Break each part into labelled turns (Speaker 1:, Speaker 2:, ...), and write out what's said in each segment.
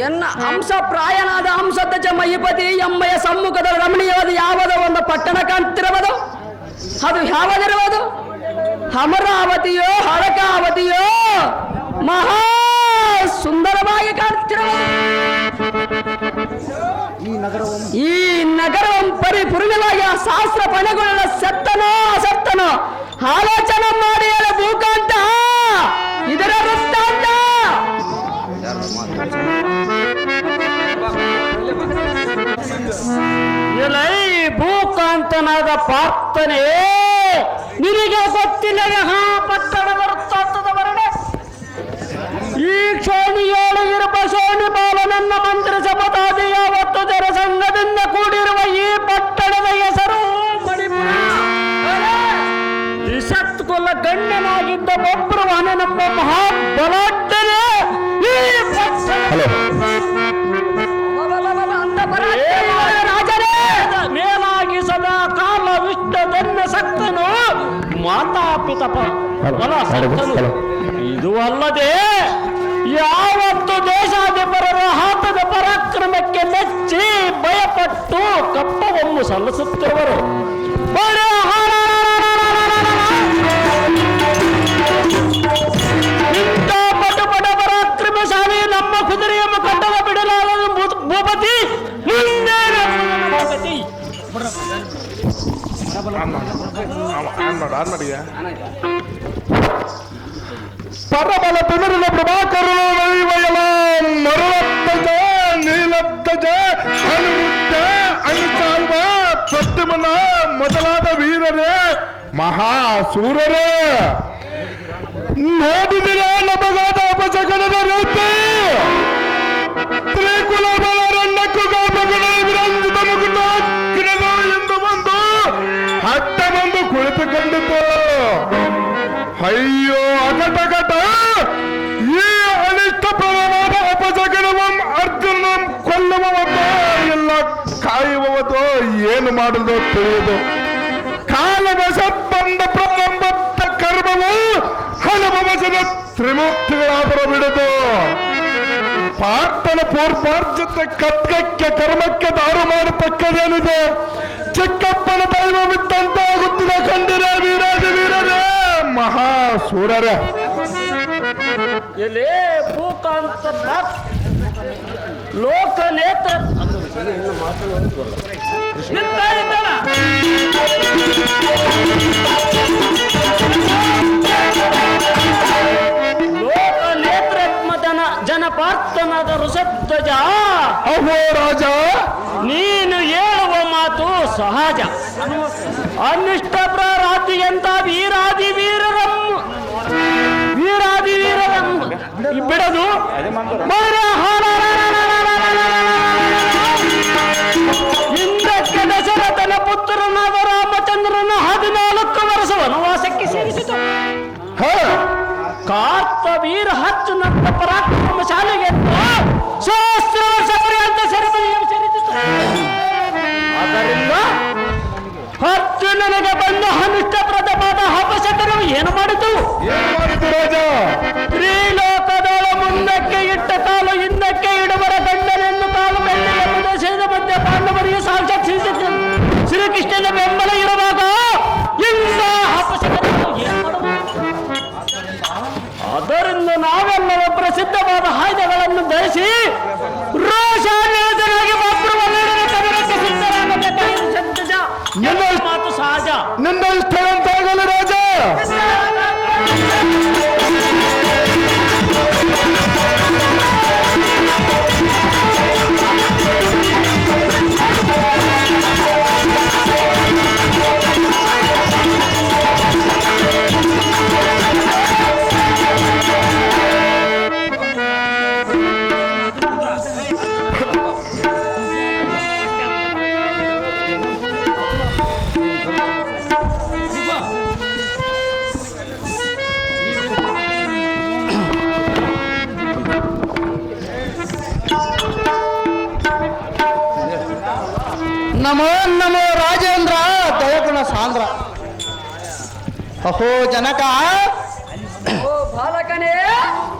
Speaker 1: ಎನ್ನ ಹಂಸ ಪ್ರಾಯನಾದ ಹಂಸಧ್ವಜ ಮಹಿಪತಿ ಎಂಬೆಯ ಸಮ್ಮುಖದ ರಮಣೀಯವಾದ ಯಾವುದೋ ಒಂದು ಪಟ್ಟಣ ಕಾಣ್ತಿರುವುದು. ಅದು ಯಾವುದಿರುವುದು? ಅಮರಾವತಿಯೋ ಹರಕಾವತಿಯೋ ಮಹಾ ಸುಂದರವಾಗಿ ಕಾಣ್ತಿರುವುದು. ಈ ನಗರವನ್ನು ಪರಿಪೂರ್ಣವಾಗಿ ಆ ಶಾಸ್ತ್ರ ಪಣೆಗಳ ಸತ್ತನೋ ಅಸತ್ತನೋ ಆಲೋಚನೆ ಮಾಡಿ ಹೇಳ ಭೂಕಾಂತ ಇದರ ವೃತ್ತಾಂತ. ಭೂಕಾಂತನಾದ ಪಾರ್ಥನೆ, ನಿನಗೆ ಗೊತ್ತಿಲ್ಲ ಪಟ್ಟಣ ವೃತ್ತಾಂತದ ವರ್ಣೆ. ಈ ಕ್ಷೋಣಿಯೋಳು ಇರುವ ಶೋಣಿ ಬಾಲ ನನ್ನ ಮಂತ್ರ ಶಪಥಾದಿ ಯಾವತ್ತು ಜನಸಂಘದಿಂದ ಕೂಡಿರುವ ಈ ಪಟ್ಟಣದ ಹೆಸರು ಮಣಿಪುರ. ತ್ರಿಸತ್ಕುಲ ಗಣ್ಯನಾಗಿದ್ದ ಬಬ್ರುವಾಹನ ನಮ್ಮ ಮಹಾಬಲಾಢ್ಯನೇ ಈ ರಾಜನೇ ಮೇಲಾಗಿ ಸದಾ ಕಾಲ ವಿಷ್ಣುದನ್ನ ಸಕ್ತನು ಮಾತಾಪಿತಪ ಬಲ ಸಕ್ತನು. ಇದು ಅಲ್ಲದೆ ಯಾವತ್ತು ದೇಶಾಧಿಪರರ ಹಾತದ ಪರಾಕ್ರಮಕ್ಕೆ ಮೆಚ್ಚಿ ಭಯಪಟ್ಟು ಕಪ್ಪವನ್ನು ಸಲ್ಲಿಸುತ್ತಿರುವರು. ಇಂಥ ಪಟ ಪರಾಕ್ರಮಶಾಲಿ ನಮ್ಮ ಕುದುರೆಯ ಮುಖಂಡದ ಬಿಡಲಾದ ಭೂಪತಿ
Speaker 2: ಪರಬಲ ಪುನರಿನ ಪ್ರಭಾಕರನು ವೈವಯಲ ಮರುಳತ್ತಜ ನೀಲತ್ತಜ ಅನುರುದ್ಧ ಅನುಸಾಲ್ವ ಸತ್ಯಮನ ಮೊದಲಾದ ವೀರರೇ ಮಹಾಸೂರರೇ, ನೋಡಿದಿರ ನಮಗಾದ ಅಪಶಕನದ ರೂಪಿ ತ್ರಿಕುಲ ಬಲರಣ್ಣಕ್ಕೂ ಗಾಮಗಳ ವಿರಂಜಿತ ಮುಗುಟ ಕಿರದು ಎಂದು ಬಂದು ಹಟ್ಟ ಬಂದು ಕುಳಿತುಕೊಂಡಿತು. ಅಯ್ಯೋ ಅಕಟಕಟ, ಈ ಅನಿಷ್ಟಪ್ರದವಾದ ಅಪಶಕನವಂ ಅರ್ಜುನ ಕೊಲ್ಲುವವತೋ ಇಲ್ಲ ಕಾಯುವವತೋ ಏನು ಮಾಡುವುದೋ ತಿಳಿಯುವುದು. ಕಾಲವಶ ಬಂದ ಪ್ರಾರಂಭ ಕರ್ಮವು ಹಲವವಶದ ತ್ರಿಮೂರ್ತಿಗಳಾದರೂ ಬಿಡುದು. ಪಾರ್ಥನ ಪೂರ್ವಾರ್ಜಿತ ಕರ್ಗಕ್ಕೆ ಕರ್ಮಕ್ಕೆ ದಾರು ಮಾಡತಕ್ಕದೇನಿದೆ. ಚಿಕ್ಕಪ್ಪನ ದೈವವಿತ್ತಂತಾಗುತ್ತಿದೆ ಕಂಡಿರ ವೀರಾಜ ವೀರರೇ ಮಹಾಸೂರರೇ.
Speaker 1: ಎಲೆ ಭೂಕಾಂತ ಲೋಕನೇತ್ರ ಲೋಕನೇತ್ರಾತ್ಮಜನ ಜನಪಾರ್ಥನಾದ ಋಷಧ್ವಜ.
Speaker 2: ಅಹೋ ರಾಜ,
Speaker 1: ನೀನು ಹೇಳುವ ಮಾತು ಸಹಜ. ಅನಿಷ್ಟ ಪ್ರಾರಾತಿ ಅಂತ ವೀರಾದಿ ವೀರರನ್ನು ಬಿಡದು ಇಂದ್ರಕ್ಕೆ ದಶರಥನ ಪುತ್ರನಾದ ರಾಮಚಂದ್ರನ 14 ವರ್ಷ ವನವಾಸಕ್ಕೆ ಸೇರಿಸಿತು. ಕಾರ್ತವೀರ ಹಚ್ಚು ನನ್ನ ಪರಾಕ್ರಮ ಶಾಲೆಗೆ ಸಹಸ್ರ ವರ್ಷ ಪರ್ಯಂತ ಸೆರೆಮನೆಯನ್ನು ಸೇರಿಸಿತು. ಆದ್ದರಿಂದ ಹತ್ತು ನನಗೆ ಬಂದು ಅನಿಷ್ಟಪ್ರದವಾದ ಅಪಶಕನವು ಏನು ಮಾಡಿತು
Speaker 2: ರಾಜ?
Speaker 1: ತ್ರಿಲೋಕದೊಳ ಮುಂದಕ್ಕೆ ಇಟ್ಟ ಕಾಲು ಹಿಂದಕ್ಕೆ ಇಡುವರ ಗಂಡನೆಂದು ಕಾಲು ಬೆಳ್ಳಿಯ ಪ್ರದೇಶದ ಮಧ್ಯೆ ಪಾಂಡವರಿಗೆ ಸಾಕ್ಷಾತ್ ಶ್ರೀಕೃಷ್ಣನ ಬೆಂಬಲ ಇರುವಾಗ ಇಂಥ ಅಪಶಕನವು ಏನು ಮಾಡಬಹುದು? ಅದರಿಂದ ನಾವೆಲ್ಲವ ಪ್ರಸಿದ್ಧವಾದ ಆಯುಧಗಳನ್ನು ಧರಿಸಿ ರೋಷಾನ್ವಿತರಾಗಿ ಮಾತು ಸಹಜ.
Speaker 2: ನಿನ್ನ ಇಷ್ಟವಂತಾಗಲು ರಾಜ.
Speaker 3: ನಮೋ ನಮೋ ರಾಜೇಂದ್ರ ದಯಗುಣ ಸಾಂದ್ರ. ಅಹೋ ಜನಕ,
Speaker 1: ಬಾಲಕನೇ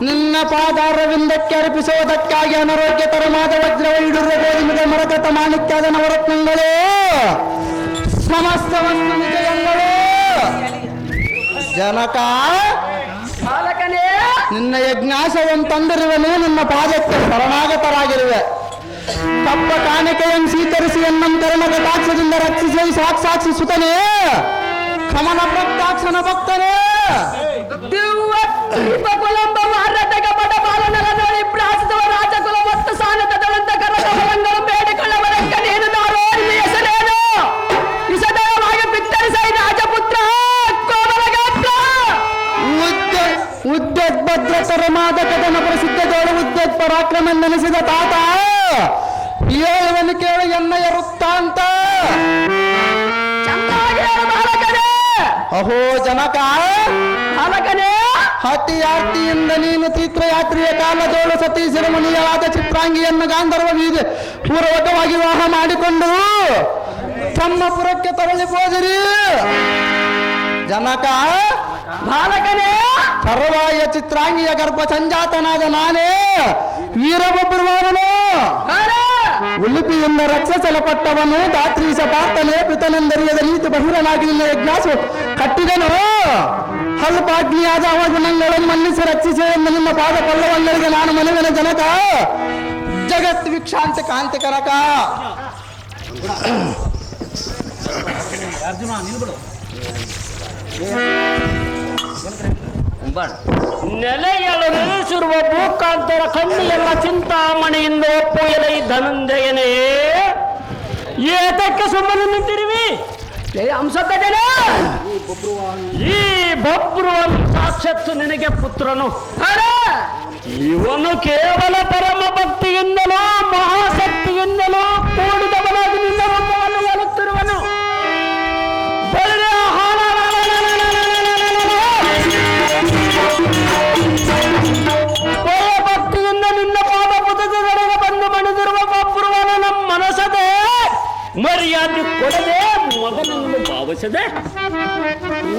Speaker 3: ನಿನ್ನ ಪಾದಾರವಿಂದಕ್ಕೆ ಅರ್ಪಿಸುವುದಕ್ಕಾಗಿ ಅನಾರೋಗ್ಯಕರವಾದ ವಜ್ರ ವೈಡೂರ್ಯ ಗೋಧುಮದ ಮರಕತ ಮಾಣಿಕ್ಯಾದ ನವರತ್ನಗಳು ಸಮಸ್ತ ವಸ್ತು ನಿಜಯಂಗಳು ಜನಕ
Speaker 1: ಬಾಲಕನೇ
Speaker 3: ನಿನ್ನ ಯಜ್ಞಾಶವನ್ನು ತಂದಿರುವನು ನಿನ್ನ ಪಾದಕ್ಕೆ ಶರಣಾಗತರಾಗಿರುವೆ ತಪ್ಪ ಕಾಣಿಕೆಯನ್ನು ಸ್ವೀಕರಿಸಿ ಎನ್ನಂತರಣ ಕಟಾಕ್ಷದಿಂದ ರಕ್ಷಿಸಿ ಸಾಕ್ಷಾಕ್ಷಿ ಸುತನೇ ಕಮಲ ಪ್ರತ್ಯಾಕ್ಷನ ಭಕ್ತನೇ
Speaker 1: ಕುಲಂಬ ಮಾರತಕ ಪಟ ಪಾಲನರ ನೋಡಿ ಪ್ರಾಸಿಸುವ ರಾಜಕುಲ ಮತ್ತು ಸಾನತದಂತ ಕರಕಮಲಂಗಳು ಬೇಡಿಕೊಳ್ಳವರಕ್ಕ ನೀನು ನಾರೋ ನಿಮ್ಮ ಹೆಸರೇನು ವಿಸದವಾಗಿ ಬಿತ್ತರಿಸೈ ರಾಜಪುತ್ರ ಕೋಮಲಗಾತ್ರ
Speaker 3: ಉದ್ಯೋಗ್ ಭದ್ರತರ ಮಾದಕದನ ಪ್ರಸಿದ್ಧದೋಳು ಉದ್ಯೋಗ್ ಪರಾಕ್ರಮ ನೆನೆಸಿದ ತಾತ ಹೇಳುವನು ಕೇಳು ಎನ್ನಯ ವೃತ್ತಾಂತ
Speaker 1: ಚೆನ್ನಾಗಿ ಹೇಳು ಬಾಲಕನೇ
Speaker 3: ಅಹೋ ಜನಕ
Speaker 1: ಬಾಲಕನೇ
Speaker 3: ಹತಿಯಾರ್ತಿಯಿಂದ ನೀನು ತೀರ್ಥಯಾತ್ರೆಯ ಕಾಲದೋಳು ಸತೀಶರ ಮುನಿಯಾದ ಚಿತ್ರಾಂಗಿಯನ್ನು ಗಾಂಧರ್ವ ಬೀದಿ ಪೂರ್ವಕವಾಗಿ ವಿವಾಹ ಮಾಡಿಕೊಂಡು ಬ್ರಹ್ಮಪುರಕ್ಕೆ ತರಳಿ ಹೋದಿರಿ ಜನಕ
Speaker 1: ಬಾಲಕನೇ
Speaker 3: ಸರ್ವಾಯ ಚಿತ್ರಾಂಗಿಯ ಗರ್ಭ ಸಂಜಾತನಾದ ನಾನೇ ವೀರಭದ್ರವನು ಉಡುಪಿಯಿಂದ ರಕ್ಷಿಸಲ್ಪಟ್ಟವನು ದಾತ್ರೀಶ ಪಾರ್ಥನೆ ಪಿತನೆಂದರಿಯದ ರೀತಿ ಬಹಿರನಾಗಿ ನಿನ್ನ ಯಜ್ಞಾಸು ಕಟ್ಟಿದನು ಅಲ್ಪಾಗ್ನಿಯಾದ ಅವಗುಣಗಳನ್ನು ಮನ್ನಿಸಿ ರಕ್ಷಿಸಿ ಎಂದು ನಿಮ್ಮ ಪಾದ ಪಲ್ಲವಗಳಿಗೆ ನಾನು ಮನವಿನ ಜನಕ ಜಗತ್ ವಿಕ್ಷಾಂತ ಕಾಂತಿ ಕನಕ
Speaker 1: ನೆಲೆಯಲು ನಿಲ್ಲಿಸಿರುವ ಭೂಕಾಂತರ ಕಣ್ಣಿಯಲ್ಲ ಚಿಂತಾಮಣಿಯಿಂದ ಒಪ್ಪುಯಲೈ ಧನಂಜಯನೇ ಏತಕ್ಕೆ ಸುಮ್ಮನೆ ನಿಂತಿರುವಿ ಅಂಶಕಜನ ಈ ಬಬ್ರುವನು ಸಾಕ್ಷಾತ್ ನಿನಗೆ ಪುತ್ರನು ಇವನು ಕೇವಲ ಪರಮ ಭಕ್ತಿಯಿಂದಲೋ ಮಹಾಶಕ್ತಿಯಿಂದಲೋ ಕೂಡಿದವನಾಗಿ ನಿನ್ನ ರೂಪವನ್ನು ಹೇಳುತ್ತಿರುವನು ಭಕ್ತಿಯಿಂದ ನಿನ್ನ ಪಾದ ಪುತಕಗಳಿಗೆ ಬಂದು ಮಣಿದಿರುವ ಬಬ್ರುವನ ನಮ್ಮ ಮನಸದೆ ಮರ್ಯಾದೆ ಕೊಡದೆ ಮಗನನ್ನು ಭಾವಿಸದೆ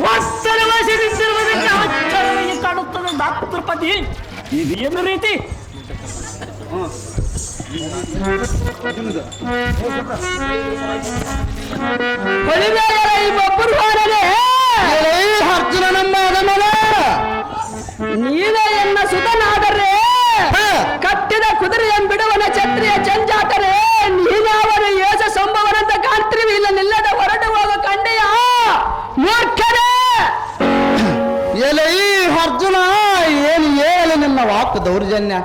Speaker 1: ವತ್ಸರವಸಿ ನಿಂತಿರುವುದಕ್ಕೆ ಆಶ್ಚರ್ಯವಾಗಿ ಕಾಣುತ್ತದೆ ದಾತೃಪತಿ ಇದೇನು ರೀತಿ ಹೊಳಿಬೇಗರ ಈ ಬಬ್ರುವನೇ
Speaker 3: ಅರ್ಜುನ ನಮ್ಮ ಅದಮನ
Speaker 1: ನೀನೇ ಎನ್ನ ಸುತನಾದರೆ ಕಟ್ಟಿದ ಕುದುರೆಯನ್ನು ಬಿಡುವನ ಛತ್ರಿಯ ಚಂಜಾತರೆ ನೀನಾವನು ಏಸ ಸಂಭವನಂತ ಕಾಣ್ತಿರುವಿ ಇಲ್ಲ ನಿಲ್ಲದ ಹೊರಟು ಹೋಗ ಕಂಡೆಯ ಮೂರ್ಖನೇ
Speaker 3: ಎಲೆ ಈ ಅರ್ಜುನ ಏನು ಹೇಳಿ ನಿಮ್ಮ ವಾಕ್ ದೌರ್ಜನ್ಯ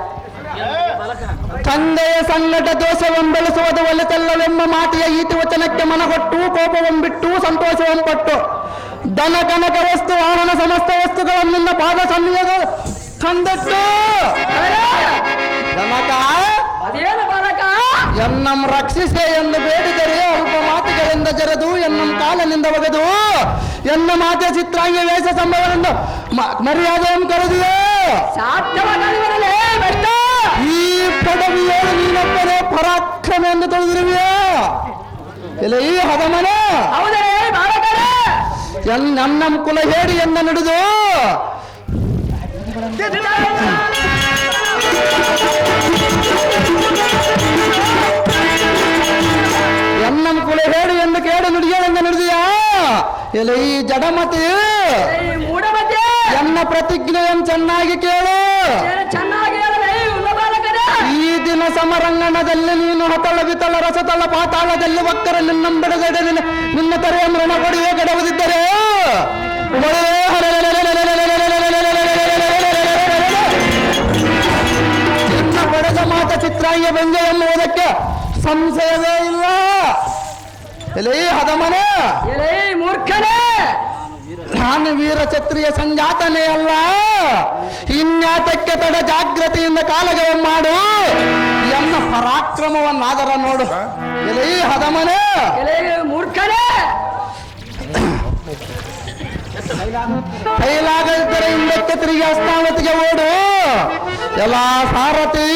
Speaker 3: ತಂದೆಯ ಸಂಗಟ ದೋಷವೆಂಬೆಳಿಸುವುದು ಒಲಿತಲ್ಲವೆಂಬ ಮಾತಿಯ ಈತಿ ವಚನಕ್ಕೆ ಮನಗೊಟ್ಟು ಕೋಪವೆಂಬಿಟ್ಟು ಸಂತೋಷವೆಂಪಟ್ಟು ಧನ ಕನಕ ವಸ್ತು ವಾಹನ ಸಮಸ್ತ ವಸ್ತುಗಳನ್ನು ನಿನ್ನ ಪಾದ ಸನ್ನಿಯೋಗ ತಂದಟ್ಟು ಜನಕ
Speaker 1: ಅದೇನು ಬಾಲಕ
Speaker 3: ಎನ್ನಂ ರಕ್ಷಿಸೆ ಎಂದು ಬೇಡಿದರೆ ಅಲ್ಪ ಮಾತುಗಳಿಂದ ಜರೆದು ಎನ್ನಂ ಕಾಲನಿಂದ ಒಗೆದು ಎನ್ನ ಮಾತೆ ಚಿತ್ರಾಂಗಿ ವೇಷ ಸಂಭವದಿಂದ ಮರ್ಯಾದೆಯನ್ನು ಕರೆದಿದೆ
Speaker 1: ಸಾಧ್ಯವಾಗಲಿವರಲೇ ಬೆಟ್ಟ
Speaker 3: ಈ ಪದವಿಯೇಳು ನೀನೊಬ್ಬನೇ ಪರಾಕ್ರಮ ಎಂದು ತಿಳಿದಿರುವೆಯಾ ಇಲ್ಲ ಈ ಹದಮನ
Speaker 1: ಹೌದೇ ಬಾಲಕರೇ
Speaker 3: ನನ್ನಂ ಕುಲ ಹೇಳಿ ಎಂದ ನುಡಿದು ಎನ್ನಂ ಕುಲ ಹೇಳಿ ಎಂದು ಕೇಳಿ ನುಡಿಯಲೆಂದು ನುಡಿದಿಯಾ ಇಲ್ಲ ಈ ಜಡಮತಿ
Speaker 1: ಮೂಢಮಧ್ಯ
Speaker 3: ಎನ್ನ ಪ್ರತಿಜ್ಞೆಯನ್ನು ಚೆನ್ನಾಗಿ ಕೇಳು
Speaker 1: ಚೆನ್ನಾಗಿ ಹೇಳಲೇ ಉಲ್ಲ ಬಾಲಕರೇ
Speaker 3: ಈ ದಿನ ಸಮರಂಗಣದಲ್ಲಿ ನೀನು ಹತಳ ವಿತಳ ರಸತಳ ಪಾತಾಳದಲ್ಲಿ ಭಕ್ತರ ನಿನ್ನಂಬೆಡಗಡೆ ನಿನ್ನ ತೆರೆಯ ಮರಣ ಕೊಡಿಯೇ ಕೆಡವುದಿದ್ದರೆ ನಿನ್ನ ಪಡೆದ ಮಾತ ಚಿತ್ರಾಂಗ ಬೆಂಜ ಎಂಬುದಕ್ಕೆ ಸಂಶಯವೇ ಇಲ್ಲ ಎಲೇ ಹದಮನ
Speaker 1: ಎಲೇ ಮೂರ್ಖನೇ
Speaker 3: ನಾನು ವೀರ ಕ್ಷತ್ರಿಯ ಸಂಜಾತನೇ ಅಲ್ಲ ಇನ್ಯಾತಕ್ಕೆ ತಡ ಜಾಗ್ರತೆಯಿಂದ ಕಾಲಗವ ಮಾಡು ಎನ್ನ ಪರಾಕ್ರಮವನ್ನಾದರ ನೋಡು ಎಲೇ ಹದಮನ
Speaker 1: ಎಲೇ ಮೂರ್ಖನೇ
Speaker 3: ಕೈಲಾಗದಿದ್ದರೆ ಹಿಂದಕ್ಕೆ ತಿರುಗಿ ಅಸ್ತಾವತಿಗೆ ಓಡು ಎಲ್ಲ ಸಾರಥಿ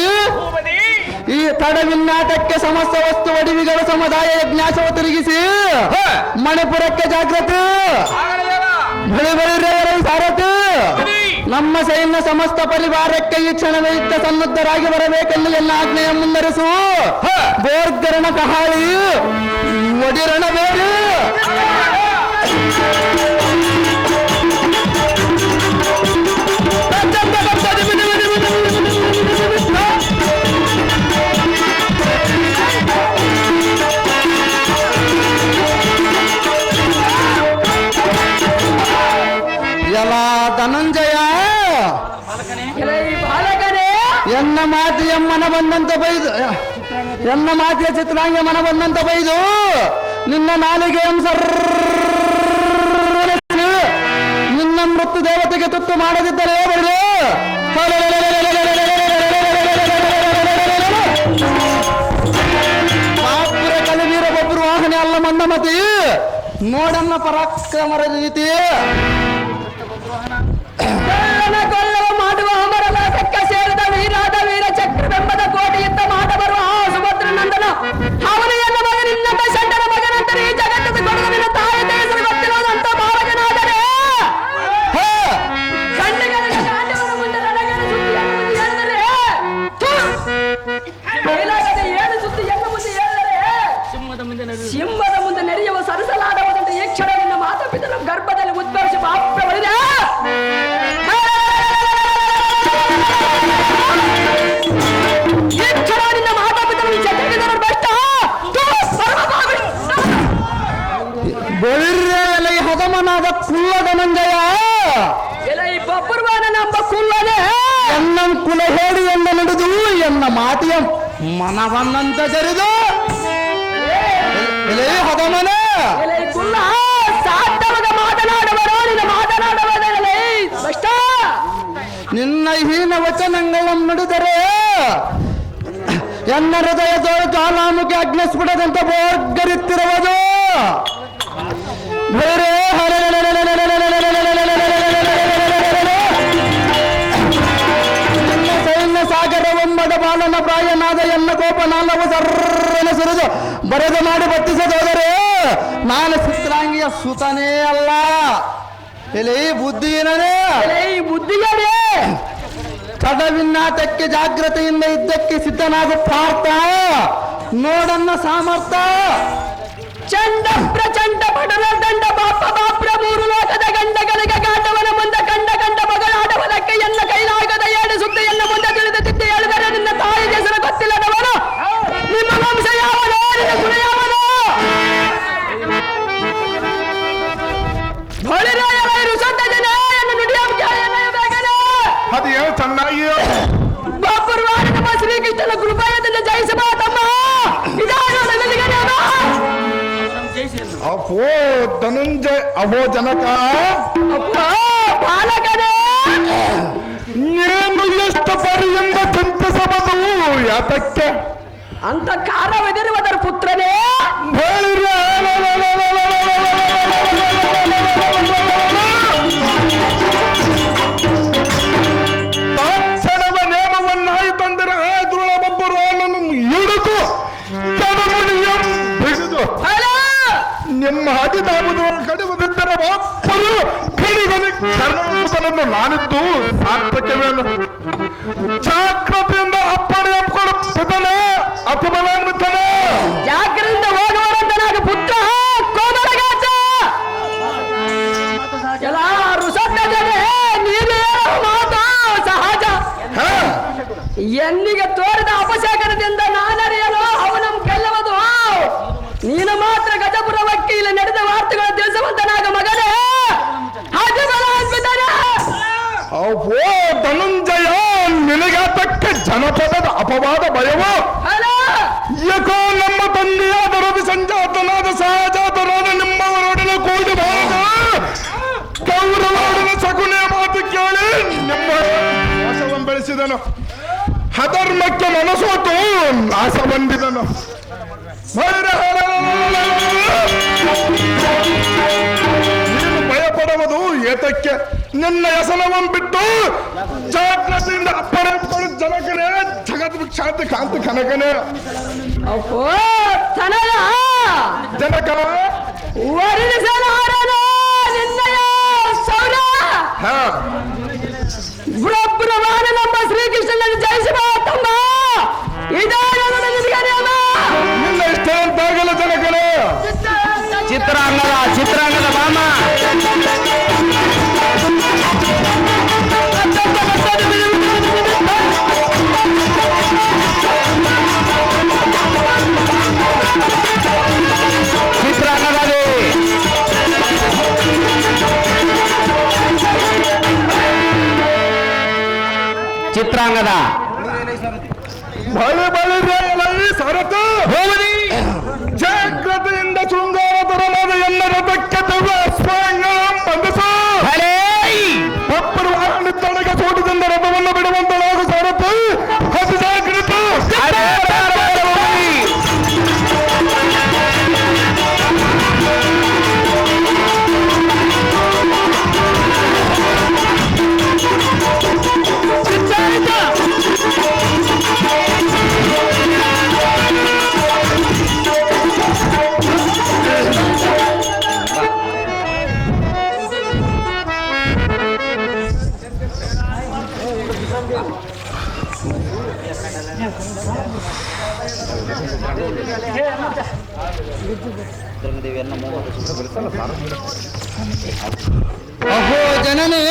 Speaker 3: ಈ ತಡವಿನ್ನಾಟಕ್ಕೆ ಸಮಸ್ತ ವಸ್ತು ಒಡಿವಿಗಳ ಸಮುದಾಯ ಯಜ್ಞಾಸವ ತಿರುಗಿಸಿ ಮಣಿಪುರಕ್ಕೆ ಜಾಗೃತಿ ಬಳಿ ಬಳಿ ಸಾರಥಿ ನಮ್ಮ ಸೈನ್ಯ ಸಮಸ್ತ ಪರಿವಾರಕ್ಕೆ ಈ ಕ್ಷಣವೇ ಯುದ್ಧ ಸನ್ನದ್ಧರಾಗಿ ಬರಬೇಕೆಂದು ಎಲ್ಲ ಆಜ್ಞೆಯ ಮುಂದರಿಸು. ಬೋರ್ಗರಣ ಕಹಾಳಿ ಒಡಿರಣ ಬೇಡಿ. ಎಲ್ಲ ಧನಂಜಯ ಎನ್ನ ಮಾತಿಯ ಮನ ಬಂದಂತ ಬೈದು, ಎನ್ನ ಮಾತಿಯ ಚಿತ್ರಾಂಗ ಮನ ಬಂದಂತ ಬೈದು ನಿನ್ನ ನಾಲಿಗೆ ನಿನ್ನ ಮೃತ್ಯು ದೇವತೆಗೆ ತುತ್ತು ಮಾಡದಿದ್ದರೆ ಬರಲು. ಪಾಪುರ ಕಲಿವೀರ ಒಬ್ಬರು ವಾಹನೆ ಅಲ್ಲ ಮಂದಮತಿ ನೋಡನ್ನ ಪರಾಕ್ರಮರ ರೀತಿ ಕೊಲ್ಲವ ಮಾಡುವ ಅಮರ ಲೋಕಕ್ಕೆ ಸೇರಿದ ವೀರಾದ ವೀರ ಚಕ್ರವೆಂಬದ ಕೋಟಿ ಯುದ್ಧ ಮಾಡ ಬರುವ ಸುಭದ್ರ ನಂದನ ಅವನು ಎಲ್ಲ ಮಗನಿನ್ನತ ಶಂಡನ ಮಗನಂತರ ಈ ಜಗತ್ತದ ಕೊಡುಗನಿನ ತಾಯಿ ಹೆಸರು ಗೊತ್ತಿರುವುದಂತ ಭಾವಕನಾದರೆ ಕಣ್ಣಿಗಳಿಗೆ ಕಾಂಡವನ ಮುಂದೆ ನನಗೇನು ಸುದ್ದಿ ಎನ್ನ ಮುಂದೆ ಹೇಳಿದರೆ ಸಿಂಹದ ಮುಂದೆ ನೆರೆಯುವ ಸರಸಲಾಡವಾದಂತೆ ಈ ಕ್ಷಣದಿಂದ ಮಾತಾಪಿತನ ಗರ್ಭದಲ್ಲಿ ಉದ್ಭವಿಸಿ ಪಾಪ ಬಳಿದ ಹದಮನಾದ ಕುಲ್ಲ ಧನಂಜಯ ಬಬ್ಬುರ್ವಾನಂಬ ಕುಲ್ಲನೆ ಎನ್ನ ಕುಲ ಹೇಳಿ ಎಂದ ನಡೆದು ಎನ್ನ ಮಾತಿಯ ಮನವನ್ನಂತ ಜರಿದು ಹದಮನ ಕುಲ್ಲ ಸಾಧ್ಯವಾಗ ಮಾತನಾಡುವರೋ ನಿನ್ನ ಮಾತನಾಡುವುದರಲ್ಲಿ ನಿನ್ನ ಹೀನ ವಚನಗಳನ್ನು ನುಡಿದರೆ ಎನ್ನ ಹೃದಯ ಜ್ವಾಲಾಮುಖಿ ಅಗ್ನಿಸ್ಫುಟದಂತ ಬೋರ್ಗರಿತ್ತಿರುವುದು. ಬೇರೆ ನಿನ್ನ ಸೈನ್ಯ ಸಾಗರವೆಂಬದ ಬಾಲನ ಪ್ರಾಯನಾದ ಎನ್ನ ಕೋಪ ನಾಲವು ಸರ್ರನ ಸುರಿದು ಬರೆದು ಮಾಡಿ ಬತ್ತಿಸದೋದರೆ ನಾನು ಚಿತ್ರಾಂಗಿಯ ಸುತನೇ ಅಲ್ಲ. ಎಲೆ ಬುದ್ಧಿಯೇ ಬುದ್ಧಿಯೇ ಕಡವಿನ್ನಾಟಕ್ಕೆ ಜಾಗ್ರತೆಯಿಂದ ಇದ್ದಕ್ಕೆ ಸಿದ್ಧನಾದ ಪಾರ್ಥ ನೋಡನ್ನ ಸಾಮರ್ಥ್ಯ ಚಂಡ ಪ್ರಚಂಡ ಪಡಲ ದಂಡ ಬಾಪ ಬಾಪ್ರ ಮೂರು ಲೋಕದ ಗಂಡಗಳಿಗೆ ಗಾಂಡವನ ಮುಂದೆ ಕಂಡ ಕಂಡ ಮಗಳಾಡುವುದಕ್ಕೆ ಎಲ್ಲ ಕೈಲಾಗದ ಏಳು ಸುದ್ದಿ ಎಲ್ಲ ಮುಂದೆ ತಿಳಿದು ತಿದ್ದಿ ಹೇಳಿದರೆ ನಿನ್ನ ತಾಯಿ ಹೆಸರು ಗೊತ್ತಿಲ್ಲದವನು ನಿಮ್ಮ ವಂಶ ಯಾವನೋ ನಿನ್ನ ಗುಣ ಯಾವನೋ
Speaker 2: ಅದು ಏನು ಚೆನ್ನಾಗಿ
Speaker 3: ಬಾಪುರ್ವಾಡಿನ ಶ್ರೀಕೃಷ್ಣನ ಕೃಪಯದಿಂದ ಜಯಿಸಬಾ ತಮ್ಮ.
Speaker 2: ಅಪೋ ಧನಂಜಯ ಅಹೋ ಜನಕ
Speaker 3: ಬಾಲಕನೇ
Speaker 2: ನೀನು ಎಷ್ಟು ಪರ್ಯಂತ ಚಿಂತಿಸಬಹುದು ಯಾತಕ್ಕೆ
Speaker 3: ಅಂತ ಕಾರವೆದಿರುವುದರ ಪುತ್ರನೇ
Speaker 2: ತಾತ್ಸಣವ ನೇಮವನ್ನಾಯಿತಂದರೆ ದುರ್ಳಬೊಬ್ಬರು ಅವನನ್ನು ಹಿಡಿದು ಬಿಡಿದು ನಿಮ್ಮ ಅಧಿದಾಮದ ಕಡಿಮದಿದ್ದರೆ ಒಬ್ಬರು ಕಡಿಮನೆ ಕರ್ಮವನ್ನು ನಾನಿದ್ದು ಸಾರ್ಥಕ್ಯವೇನು ಜಾಗ್ರತೆಯಿಂದ ಅಪ್ಪಣೆ ಅಪ್ಕೊಂಡು ಪುತನೆ ಅಪಮಲಾನ್ವಿತನೆ
Speaker 3: ಜಾಗ್ರತೆಯಿಂದ ಹೋಗುವಂತನಾಗ ಪುತ್ರ ಕೋಮಲಗಾಚ ಎಲ್ಲಾರು ಸತ್ತನೆ ನೀನೇ ಮಾತಾ ಸಹಜ ಎನ್ನಿಗೆ ತೋರಿದ ಅಪಶೇಖರದಿಂದ ನಾನರಿಯಲು ಅವನ ಗೆಲ್ಲುವುದು ನೀನು ಮಾತ್ರ ಗಜಪುರ ವಕೀಲ ನಡೆದ ವಾರ್ತೆಗಳ ತಿಳಿಸುವಂತನಾಗ ಮಗನೇ
Speaker 2: ಓ ಧನಂಜಯ ನಿನಗಾತಕ್ಕ ಜನಪದದ ಅಪವಾದ ಭಯವು ಯಾಕೋ ನಮ್ಮ ತಂದೆಯಾದ ರವಿ ಸಂಜಾತನಾದ ಸಹಜಾತನಾದ ನಿಮ್ಮವರೊಡನೆ ಕೂಡಿ ಬಾರದ ಕೌರವರೊಡನೆ ಸಗುಣಿಯ ಮಾತು ಕೇಳಿ ನಿಮ್ಮ ನಾಶವನ್ನು ಬೆಳೆಸಿದನು. ಅಧರ್ಮಕ್ಕೆ ಮನಸೋತು ನಾಶ ಬಂದಿದನು. ನೀನು ಭಯಪಡುವುದು ಏತಕ್ಕೆ? ನಿನ್ನ ವ್ಯಸನವನ್ನು ಬಿಟ್ಟು ಜಾಗ್ರತೆಯಿಂದ ಅಪ್ಪಣೆ ಜನಕನೇ ಜಗತ್ ವಿಖ್ಯಾತಿ ಕಾಂತಿ ಕನಕನೇ
Speaker 3: ಜನಕ ನಿನ್ನಯ ಸೌರ
Speaker 2: ಹಾ
Speaker 1: ಪ್ರಭುವಾದ ನಮ್ಮ ಶ್ರೀಕೃಷ್ಣನನ್ನು ಜಯಿಸುವ ತಮ್ಮ ಇದೇ ನನ್ನ ನಿಧಿಗರಿಯಮ್ಮ.
Speaker 2: ನಿನ್ನ ಇಷ್ಟಂತಾಗಲ್ಲ ಜನಗಳು
Speaker 1: ಚಿತ್ರಾಂಗದ ಮಾಮ ಚಿತ್ರಾಂಗದ
Speaker 2: ಬಳಿ ಬಳಿ ಸರತು ಹೋಗಲಿ ಜಾಗ್ರತೆಯಿಂದ ಶೃಂಗಾರ ತರಲಾದ ಎಲ್ಲ ರಥಕ್ಕೆ ತರುವ ಬಂಧಿಸು ಒಬ್ಬರು ವಾಹನ ತನಕ ಸೋಟದಿಂದ ರಥವನ್ನು ಬಿಡುವಂತಲಾಗ ಸರತು ಅದು ಜಾಗ್ರತೆ
Speaker 3: ಅಹೋ ಜನನೇ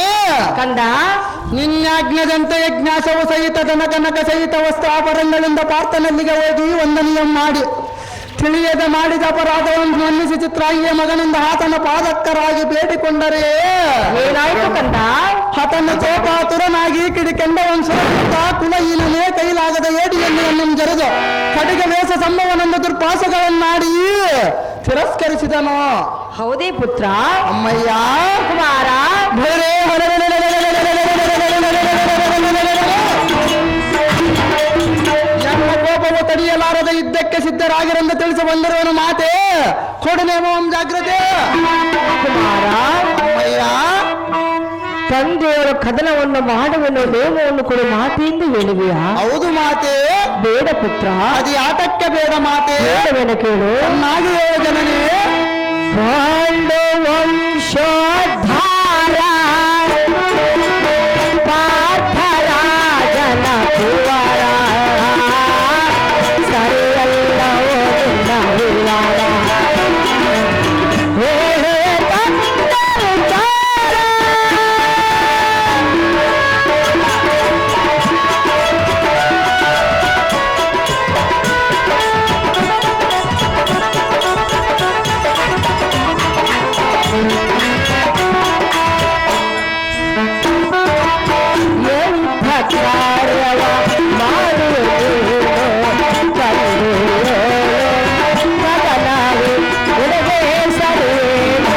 Speaker 1: ಕಂದ
Speaker 3: ನಿನ್ನಾಜ್ಞದಂತೆ ಯಜ್ಞಾಸವು ಸಹಿತ ಧನಕನಕ ಸಹಿತ ವಸ್ತ್ರಾಭರಣಗಳಿಂದ ಪಾರ್ಥನಲ್ಲಿಗೆ ಹೋಗಿ ವಂದನೀಯ ಮಾಡಿ ತಿಳಿಯದೆ ಮಾಡಿದ ಅಪರಾಧವನ್ನು ಮನ್ನಿಸಿ ಚಿತ್ರಾಂಗಿಯ ಮಗನಿಂದ ಆತನ ಪಾದಕ್ಕರಾಗಿ ಬೇಡಿಕೊಂಡರೆ
Speaker 1: ಏನಾಯ್ತು ಕಂದ?
Speaker 3: ಆತನ ಕೋಪಾತುರನಾಗಿ ಕಿಡಿಕೆಂಡ ವಂಶದ ಕುಲಹೀನನೇ ಕೈಲಾಗದ ಏಡಿಯಲ್ಲಿ ನನ್ನನ್ನು ಜರೆದು ಕಡಿಗ ವೇಷ ಸಂಭವನೊಂದು ದುರ್ಪಾಸಗಳನ್ನಾಡಿ ತಿರಸ್ಕರಿಸಿದನು.
Speaker 1: ಹೌದೇ ಪುತ್ರ?
Speaker 3: ಅಮ್ಮಯ್ಯ
Speaker 1: ಕುಮಾರ
Speaker 3: ಭೈರೇ ನಮ್ಮ ಕೋಪವು ತಡೆಯಲಾರದ ಯುದ್ಧಕ್ಕೆ ಸಿದ್ಧರಾಗಿರೆಂದು ತಿಳಿಸಿ ಬಂದಿರುವನು ಮಾತೆ ಕೊಡನೇಮೋ ಜಾಗ್ರತೆ.
Speaker 1: ಕುಮಾರ
Speaker 3: ಅಮ್ಮಯ್ಯ
Speaker 1: ತಂದೆಯವರು ಕದನವನ್ನು ಮಾಡುವನು ನೇಮವನ್ನು ಕೊಡು ಮಾತೆಯಿಂದ ಹೇಳಿದೆಯಾ?
Speaker 3: ಹೌದು ಮಾತೆ.
Speaker 1: ಬೇಡ ಪುತ್ರ,
Speaker 3: ಅದು ಆಟಕ್ಕೆ ಬೇಡ ಮಾತೆ.
Speaker 1: ಬೇಡವೇನ ಕೇಳು.
Speaker 3: ಚೆನ್ನಾಗಿ ಹೇಳು ಜನನೇ.
Speaker 1: ಪಾಂಡು ವಂಶೋದ್ಧಾರ ಪಾರ್ಥರಾಜನ ಕುವರ ಸರಿಯಲ್ಲವೋ ನಿನ್ನ ವಿವರ. ಹೇ ತಂದೆಯುತ್ತಾರ ಎಂಥ ಕಾರ್ಯವ ಮಾಡುವುದು ಕದನಾಗಿ ಉಡುಗೆ ಸರಿಯೇನೋ.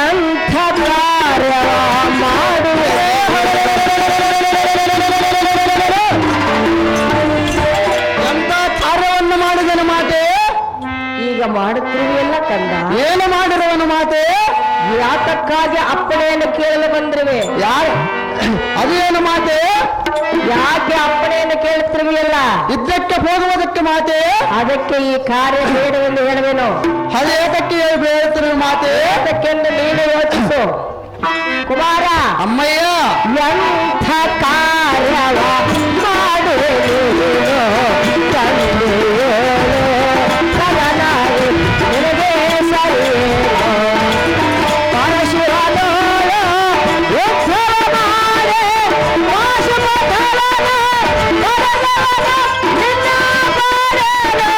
Speaker 1: ಎಂಥ ಕಾರ್ಯವ ಮಾಡುವುದು
Speaker 3: ಎಂತ ಕಾರ್ಯವನ್ನು ಮಾಡಿದನು ಮಾತೆ.
Speaker 1: ಈಗ ಮಾಡುತ್ತಿರುವೆಲ್ಲ ಕಂದ.
Speaker 3: ಏನು ಮಾಡಿರುವನು ಮಾತೆ.
Speaker 1: ಯಾತಕ್ಕಾಗಿ ಅಪ್ಪಣೆಯನ್ನು ಕೇಳಲು ಬಂದ್ರಿವೆ?
Speaker 3: ಯಾರು ಅದೇನು ಮಾತೆ.
Speaker 1: ಯಾಕೆ ಅಪ್ಪಣೆಯನ್ನು ಕೇಳುತ್ತಿರುವೆಯಲ್ಲ?
Speaker 3: ಯುದ್ಧಕ್ಕೆ ಹೋಗುವುದಕ್ಕೆ ಮಾತೆ.
Speaker 1: ಅದಕ್ಕೆ ಈ ಕಾರ್ಯ ಬೇಡವೆಂದು ಹೇಳುವೆನು.
Speaker 3: ಅದೇತಕ್ಕೆ ಬೇಡುತ್ತಿರುವ ಮಾತೆ.
Speaker 1: ಅದಕ್ಕೆಂದು ನೀನು ಯೋಚಿಸು ಕುಮಾರ.
Speaker 3: ಅಮ್ಮಯ್ಯ
Speaker 1: ಎಂಥ ಕಾರ್ಯವ ಮಾಡುವೆನು ತಂದೆಯೋ ಕದನಾಗಿ ನಿನಗೆ ಸರಿಯೇನೋ. ಪರಶುರಾಮನೋ ಉತ್ಸವ ಮಾಡೆ ಪಾಶುಪಥಳನ ಕರಗವನ ನಿನ್ನ ಬಾಳೆನೋ.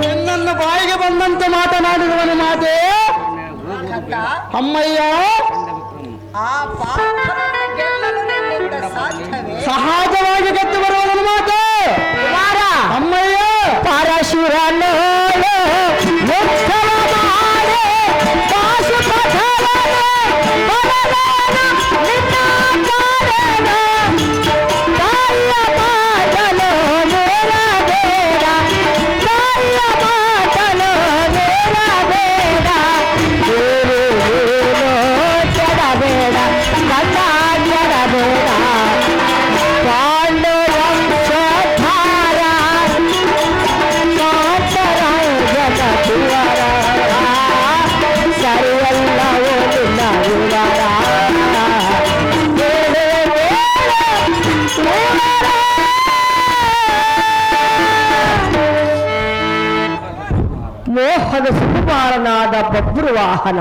Speaker 3: ನಿನ್ನನ್ನು ಬಾಯಿಗೆ ಬಂದಂತೆ ಮಾತನಾಡಿರುವನು ಮಾತೆ. ಅಮ್ಮಯ್ಯ ಸಹಜವಾಗಿ ಗೆದ್ದು ಬರುವನು ಮಾತೆ.
Speaker 1: ಕುಮಾರ
Speaker 3: ಅಮ್ಮಯ್ಯ
Speaker 1: ಪರಶುರನೋ ಉತ್ಸವ ಮಾಡೆ ಪಾಶುಪಥಳನ ಕರಗವನ ನಿನ್ನ ಬಾಳೆನೋ. ತಾಯಿಯ ಮಾತನು ಮೇಲಬೇಡ, ತಾಯಿಯ ಮಾತನು ಮೇಲಬೇಡ. ನಾನು ಸುಕುಮಾರನಾದ ಬಬ್ರು ವಾಹನ,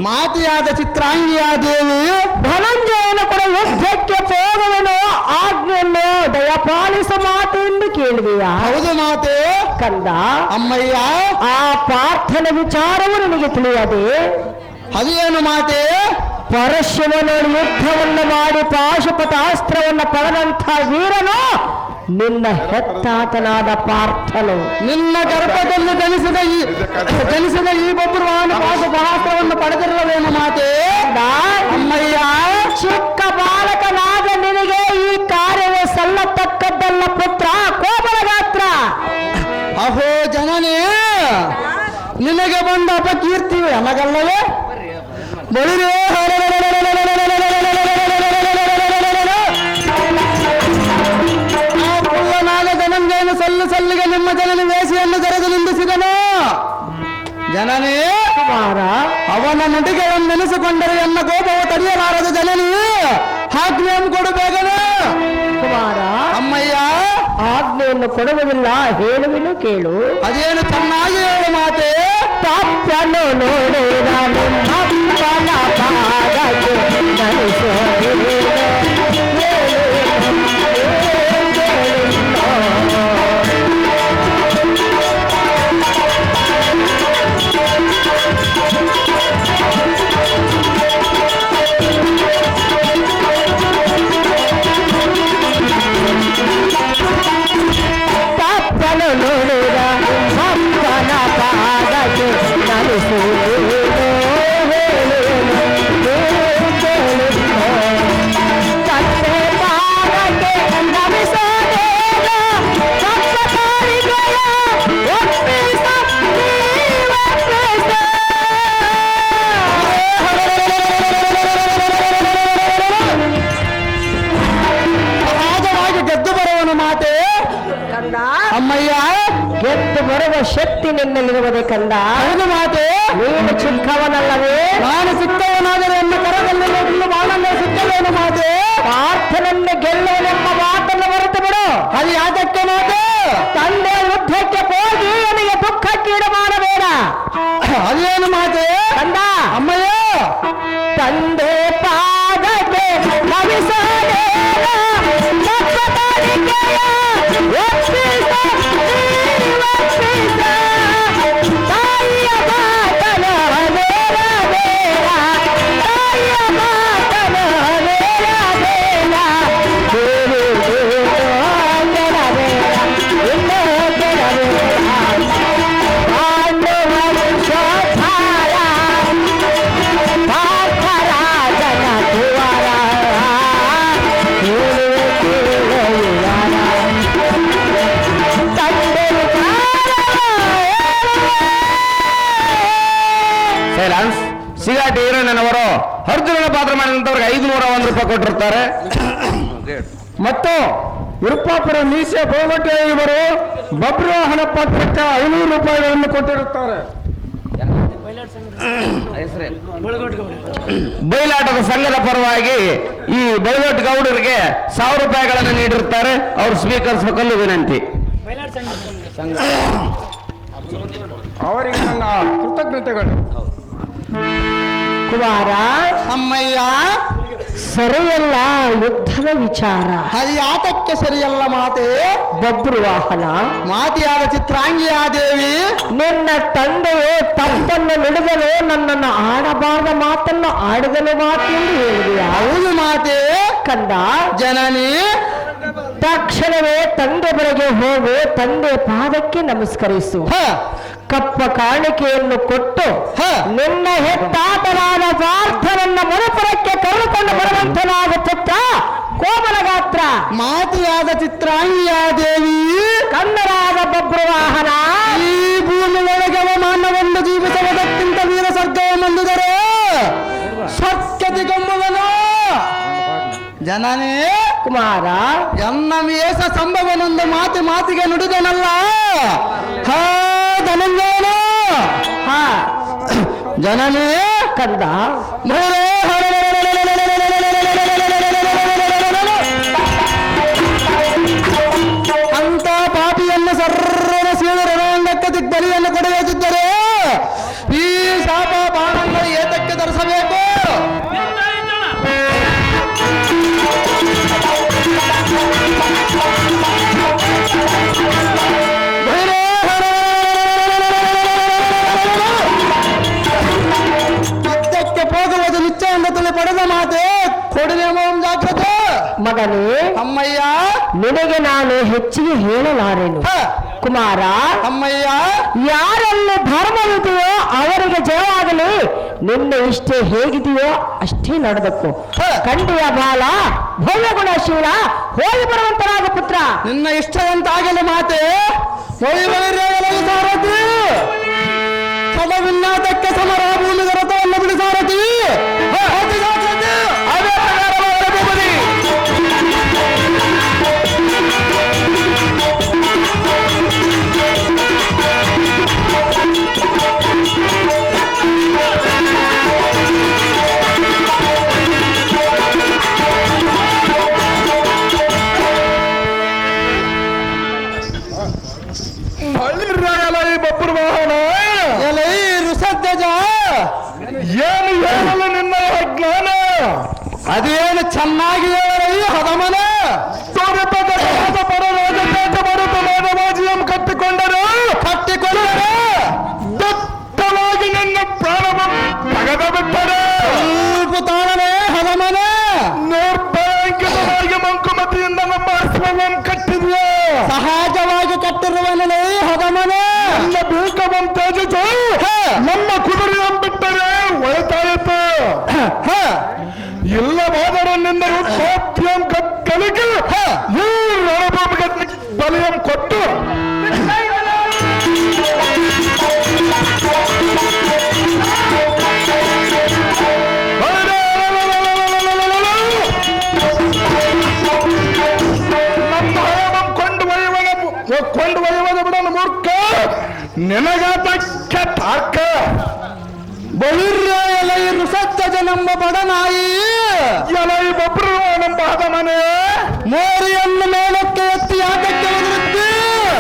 Speaker 3: ಮಾತೆಯಾದ ಚಿತ್ರಾಂಗಿಯ ದೇವಿ,
Speaker 1: ಧನಂಜಯನ ಕೂಡ ಯುದ್ಧಕ್ಕೆ ಹೋಗುವನು ಆಜ್ಞೆಯನ್ನು ದಯಪಾಲಿಸ ಮಾತು ಎಂದು ಕೇಳಿದೆಯಾ?
Speaker 3: ಹೌದು ಮಾತೆ.
Speaker 1: ಕಂದ,
Speaker 3: ಅಮ್ಮಯ್ಯ,
Speaker 1: ಆ ಪಾರ್ಥನ ವಿಚಾರವು ನಿನಗೆ ತಿಳಿಯದೆ
Speaker 3: ಅದೇನು ಮಾತೆ?
Speaker 1: ಪರಶುವನು ಯುದ್ಧವನ್ನು ಮಾಡಿ ಪಾಶುಪತಾಸ್ತ್ರವನ್ನು ಪಡೆದಂಥ ವೀರನು ನಿನ್ನ ಹೆತ್ತಾತನಾದ ಪಾರ್ಥನು.
Speaker 3: ನಿನ್ನ ಗರ್ಭದಲ್ಲಿ ಜನಿಸಿದ ಈ ಬಬ್ರುವಾಹನ ಪಾಶುಪತಾಸ್ತ್ರವನ್ನು ಪಡೆದಿರಲೇನು ಮಾತೆ?
Speaker 1: ಅಮ್ಮಯ್ಯ, ಚಿಕ್ಕ ಬಾಲಕನಾದ ನಿನಗೆ ಈ ಕಾರ್ಯವು ಸಲ್ಲತಕ್ಕದ್ದಲ್ಲ ಪುತ್ರ, ಕೋಮಲ ಗಾತ್ರ.
Speaker 3: ಅಹೋ ಜನನೇ, ನಿನಗೆ ಬಂದ ಅಪಕೀರ್ತಿ ನಮಗಲ್ಲವೇ? ಬಳಿರೇ ಪುಲ್ಲನಾದ ಧನಂಜಯನು ಸಲ್ಲಿಗೆ ನಿಮ್ಮ ಜನನಿ ವೇಸಿಯನ್ನು ಕರೆದು ನಿಂದಿಸಿದನು. ಜನನೇ, ಅವನ ನುಡಿಗಳನ್ನು ನೆನೆಸಿಕೊಂಡರೆ ಎನ್ನ ಕೋಪವು ತಡೆಯಲಾರದು. ಜನನಿ, ಆಜ್ಞೆಯನ್ನು ಕೊಡು ಬೇಗನೆ.
Speaker 1: ಕುಮಾರ,
Speaker 3: ಅಮ್ಮಯ್ಯ,
Speaker 1: ಆಜ್ಞೆಯನ್ನು ಕೊಡುವುದಿಲ್ಲ, ಹೇಳುವೆನು ಕೇಳು.
Speaker 3: ಅದೇನು ಚೆನ್ನಾಗಿ ಹೇಳು ಮಾತೆ.
Speaker 1: ಪಾಪನು ನೋಡಿದ ನಿಮ್ಮಪ್ಪನ ಪಾದಕ್ಕೆ ನಮಿಸುವೆ. ಪಾಪನು ನೋಡಿದ ನಿಮ್ಮಪ್ಪನ ಪಾದಕ್ಕೆ ನಮಿಸುವೆ. ತಂದೆ ಪಾದಕ್ಕೆ ನಮಿಸೋದೇನ ಸಪ್ತಕಾರಿಕೆಯ ಒಪ್ಪಿಸ ನೀವೊಪ್ಪಿಸ.
Speaker 3: ಸಹಜವಾಗಿ ಗೆದ್ದು ಬರುವನು ಮಾತೆ. ಅಮ್ಮಯ್ಯ,
Speaker 1: ಗೆದ್ದು ಬರುವ ಶಕ್ತಿ ನಿನ್ನಲ್ಲಿರುವುದೇ ಕಂದ.
Speaker 3: ಹೌದು ಮಾತೆ.
Speaker 1: ನೀನು ಚಿಕ್ಕವನಲ್ಲವೇ?
Speaker 3: ನಾನು ಸಿಕ್ಕವನಾದರೆ ಎನ್ನ ಕರದಲ್ಲಿ ಬಾಳನ್ನು ಸಿಕ್ಕಲೇನು ಮಾತೆ?
Speaker 1: ಪಾರ್ಥನನ್ನು ಗೆಲ್ಲುವನೆಂಬ ಮಾತನ್ನು ಮರೆತು ಬಿಡು.
Speaker 3: ಅದು ಯಾತಕ್ಕೆ ಮಾತೆ?
Speaker 1: ತಂದೆ ಯುದ್ಧಕ್ಕೆ ಹೋಗಿ ನನಗೆ ದುಃಖಕ್ಕೀಡು ಮಾಡಬೇಡ.
Speaker 3: ಅದೇನು ಮಾತೆ?
Speaker 1: ಕಂದ,
Speaker 3: ಅಮ್ಮಯ್ಯ,
Speaker 1: ತಂದೆ ಪಾದಕ್ಕೆ ನಮಿಸೋದೇನ ಸಪ್ತಕಾರಿಕೆಯ ಒಪ್ಪಿಸ ನೀವೊಪ್ಪಿಸ. ತಾಯಿಯ ಮಾತನ ನೇರಬೇಡ, ತಾಯಿಯ ಮಾತನ ನೇರಬೇಡ. ಕೇಳುವುದೇನೋ ಕೆಡಬೇಡ, ಇನ್ನೂ ಕೆಡಬೇಡ. ಪಾಂಡುವ ವಂಶೋದ್ಧಾರ ಪಾರ್ಥರಾಜನ ಕುವರ. ಕೇಳುವೆ ಕೇಳುವರ ತಂದೆ
Speaker 2: ಸೈಲೆನ್ಸ್. ಸಿಗಾಟಿ ಈರಣ್ಣನವರು ಅರ್ಜುನನ ಪಾತ್ರ ಮಾಡಿದಂತವ್ರಿಗೆ 501 ರೂಪಾಯಿ ಕೊಟ್ಟಿರ್ತಾರೆ. ಮತ್ತು ವಿರುಪಾಪುರ ಮೀಸೆ ಬೋಗಟ್ಟೆ ಇವರು ಬಬ್ರುವಾಹನ ಪಾತ್ರಕ್ಕೆ 500 ರೂಪಾಯಿಗಳನ್ನು ಕೊಟ್ಟಿರುತ್ತಾರೆ. ಬಯಲಾಟದ ಸಂಘದ ಪರವಾಗಿ ಈ ಬಯಲಾಟ ಗೌಡರಿಗೆ 1000 ರೂಪಾಯಿಗಳನ್ನು ನೀಡಿರುತ್ತಾರೆ. ಅವರು ಸ್ವೀಕರಿಸಬೇಕಲ್ಲ ವಿನಂತಿ. ಅವರಿಗೆ ನನ್ನ ಕೃತಜ್ಞತೆಗಳು.
Speaker 1: ಕುಮಾರ,
Speaker 3: ಅಮ್ಮಯ್ಯ,
Speaker 1: ಸರಿಯಲ್ಲ ಯುದ್ಧದ ವಿಚಾರ.
Speaker 3: ಅದು ಯಾತಕ್ಕೆ ಸರಿಯಲ್ಲ ಮಾತೆ?
Speaker 1: ಬಬ್ರುವಾಹನ,
Speaker 3: ಮಾತೆಯಾದ ಚಿತ್ರಾಂಗಿಯ ದೇವಿ,
Speaker 1: ನಿನ್ನ ತಂದೆಯು ತಪ್ಪನ್ನು ನುಡಿದನು, ನನ್ನನ್ನು ಆಡಬಾರದ ಮಾತನ್ನು ಆಡಿದನು ಮಾತೆಂದು ಹೇಳಿದೆಯಾ?
Speaker 3: ಹೌದು ಮಾತೆ.
Speaker 1: ಕಂದ,
Speaker 3: ಜನನಿ,
Speaker 1: ತಕ್ಷಣವೇ ತಂದೆ ಬಳಿಗೆ ಹೋಗು, ತಂದೆ ಪಾದಕ್ಕೆ ನಮಸ್ಕರಿಸು. ಕಪ್ಪ ಕಾಣಿಕೆಯನ್ನು ಕೊಟ್ಟು ನಿನ್ನ ಹೆತ್ತಾತನಾದ ಪಾರ್ಥನನ್ನ ಮರುಪುರಕ್ಕೆ ಕರೆದುಕೊಂಡು ಬರುವಂತನಾದ ಪುತ್ರ ಕೋಮಲ ಗಾತ್ರ.
Speaker 3: ಮಾತೆಯಾದ ಚಿತ್ರಾಂಗಿಯ ದೇವಿ,
Speaker 1: ಕನ್ನಡಾದ ಬಬ್ರುವಾಹನ,
Speaker 3: ಈ ಭೂಮಿ ಒಳಗೆ ಮಾನವನ್ನು ಜೀವಿಸುವುದಕ್ಕಿಂತ ವೀರ ಸ್ವರ್ಗವನ್ನುದರೆ ಸ್ವಚ್ಛತೆಗೊಂಬುವನು. ಜನನೇ,
Speaker 1: ಕುಮಾರ,
Speaker 3: ಎನ್ನ ಮೇಷ ಸಂಭವನೊಂದು ಮಾತಿಗೆ ನುಡಿದನಲ್ಲ. ಹಾ ಧನಂಜಯನ,
Speaker 1: ಹಾ
Speaker 3: ಜನನೇ,
Speaker 1: ಕಂದ,
Speaker 3: ಅಂತ ಪಾಪಿಯನ್ನು ಸರ್ವನ ಸೀಳು ರಣರಂಗಕ್ಕೆ ದಿಗ್ಬಲಿಯನ್ನು ಕೊಡೆಯುತ್ತಿದ್ದರೆ ಮುಂಜಾಗ್ರತೆ.
Speaker 4: ಮಗನೇ,
Speaker 3: ಅಮ್ಮಯ್ಯ
Speaker 4: ನಿನಗೆ ನಾನು ಹೆಚ್ಚಿಗೆ ಹೇಳಲಾರೆನು.
Speaker 3: ಹ.
Speaker 4: ಕುಮಾರ,
Speaker 3: ಅಮ್ಮಯ್ಯ
Speaker 4: ಯಾರಲ್ಲಿ ಧರ್ಮವಿದೆಯೋ ಅವರಿಗೆ ಜಯವಾಗಲಿ. ನಿನ್ನ ಇಷ್ಟ ಹೇಗಿದೆಯೋ ಅಷ್ಟೇ ನಡೆದಕ್ಕು.
Speaker 3: ಹ.
Speaker 4: ಕಂಡಿಯ ಬಾಲ, ಭವ್ಯ ಗುಣಶೀಲ, ಹೋಗಿ ಬರುವಂತರಾಗ ಪುತ್ರ.
Speaker 3: ನಿನ್ನ ಇಷ್ಟದಂತಾಗಲಿ ಮಾತೆ. ಸಾರಥಿ ಪದವಿನ್ಯಾಸಕ್ಕೆ ಸಮರ ಭೂಮಿಗೆ ರಥವನ್ನು ಬಿಡಿ ಸಾರಥಿ.
Speaker 2: ಅದೇ ಪ್ರಕಾರವಾದ ಭೂಪತಿ.
Speaker 3: ಬಬ್ಬರು ವಾಹನ ಎಲೈ ಋಷಧ್ವಜ, ಏನು ಹೇಳಲು ನಿನ್ನ ಜ್ಞಾನ? ಅದೇನು ಚೆನ್ನಾಗಿ ಹೇಳಿ ಹದಮನ ಕಟ್ಟಿಕೊಂಡರು ದತ್ತವಾಗಿ ನನ್ನ ಪ್ರಾಣ ತಗದ ಬಿಟ್ಟರೆ ಸ್ವಲ್ಪ ತಾಳನೆ ಹದಮನ. ನಿರ್ಭಯಂಕರವಾಗಿ ಮಂಕುಮತಿಯಿಂದ ನಮ್ಮ ಅಶ್ವವನ್ನು ಕಟ್ಟಿದ್ವಿ. ಸಹಜವಾಗಿ ಕಟ್ಟಿರುವನೇ ಹದಮನ. ನನ್ನ ಬೇಕವಂ ತೇಜಸ್ಸು ನಮ್ಮ ಕುದುರೆಯನ್ನು ಬಿಟ್ಟರೆ ಒಳತಾಯಿತು. ಇಲ್ಲವಾದರೂ ನಿನ್ನ ಉತ್ಪತ್ತಿಯಂ ಕಲಿಕೆ ಈ ರಣಭೂಮಿಗೆ ಬಲಿಯಂ ಕೊಟ್ಟು ಕೊಂಡು ಒಯ್ಯುವುದು ಬಿಡಲು ಮೂರ್ಖ ನಿನಗಾತಕ್ಕೆ ತಾಕ. ಬಹಿರ್ಯ ಎಲೈ ಋಷಧ್ವಜ ನಮ್ಮ ಬಡನಾಯಿ, ಎಲೈ ಬಬ್ರು ನಮ್ಮ ಹದಮನೆ. ಮೋರಿಯನ್ನು ಮೇಲಕ್ಕೆ ಎತ್ತಿ ಯಾಕಕ್ಕೆ ಒದರುತ್ತಿ?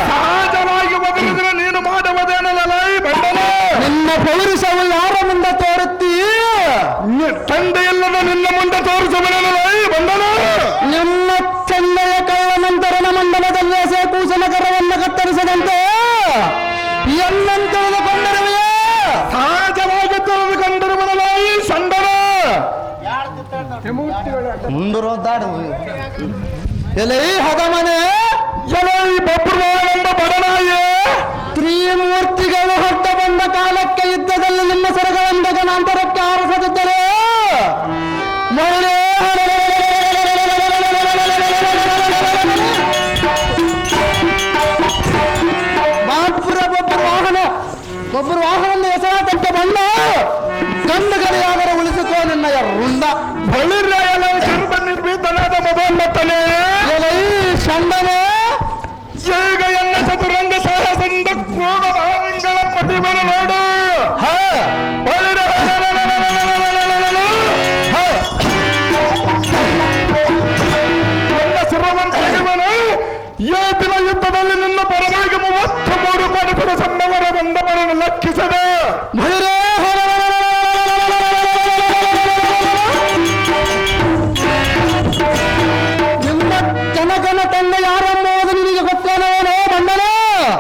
Speaker 3: ಸಹಜವಾಗಿ ಒದರಿದ್ರೆ ನೀನು ಮಾಡುವುದೇನಲೈ ಬಂಡನ. ನಿನ್ನ ಪೌರುಷವು ಯಾರ ಮುಂದೆ ತೋರುತ್ತಿ? ತಂದೆ ಇಲ್ಲದ ನಿನ್ನ ಮುಂದೆ ತೋರಿಸುವನಲೈ ಬಂಡನ. ನಿಮ್ಮ ಚೆನ್ನಯ ಕಳ್ಳನಂತರನ ಮಂಡಲದಲ್ಲಿ ಕೂಸನಗರವನ್ನು ಕತ್ತರಿಸದಂತೆ ಎಲ್ಲನ್ನು ತಿಳಿದುಕೊಂಡಿರುವೆಯೇ? ಸಹಜವಾಗಿ ತಿಳಿದುಕೊಂಡಿರುವನಲಾಯಿ ಸಂಡನ. ಮುಂದುರೋದಾಡು ಎಲೈ ಹದಮನೆ, ಎಲೈ ಬಬ್ರುವಾಳೆಂಬ ಬಡನಾಯಿ. ತ್ರಿಮೂರ್ತಿಗಳು ಹೊತ್ತ ಬಂದ ಕಾಲಕ್ಕೆ ಯುದ್ಧದಲ್ಲಿ ನಿಮ್ಮ ಸರಗಳನ್ನು ಗಗನಾಂತರಕ್ಕೆ ಆರಿಸದಿದ್ದರೆ ಮರಳೇ ಒಬ್ಬರು ವಾಹನವನ್ನು ಹೆಸರಾಟಕ್ಕೆ ಬಂದ ಗಂಡುಗರಿಯಾದರೆ ಉಳಿಸಿಕೋ ನಿನ್ನಯ ವೃಂದ. ಬಳಿರ್ಯಾಯಲ ನಿರ್ಭೀತನಾದ ಮೊದಲತ್ತನೇ ಎಲೈ ಷಂಡನೆ. ಈಗ ಎನ್ನ ಚತುರಂಗ ಸಾಹಸದಿಂದ ಕ್ರೋಧ ಭಾವಗಳ ಪ್ರತಿಭನ ನೋಡು. ನನ್ನ ಸುರವಂತನು ಏತಿನ ಯುದ್ಧದಲ್ಲಿ ನಿನ್ನ ಪರವಾಗಿ 33 ಕೋಟಿ ಸಂಭವರ ಬಂದವರನ್ನು ಲೆಕ್ಕಿಸದೆ ನಿಮ್ಮ ಜನಕನ ತಂದೆ ಯಾರೆಂಬುದು ನಿನಗೆ ಗೊತ್ತೇನೋ ಬಂದನ.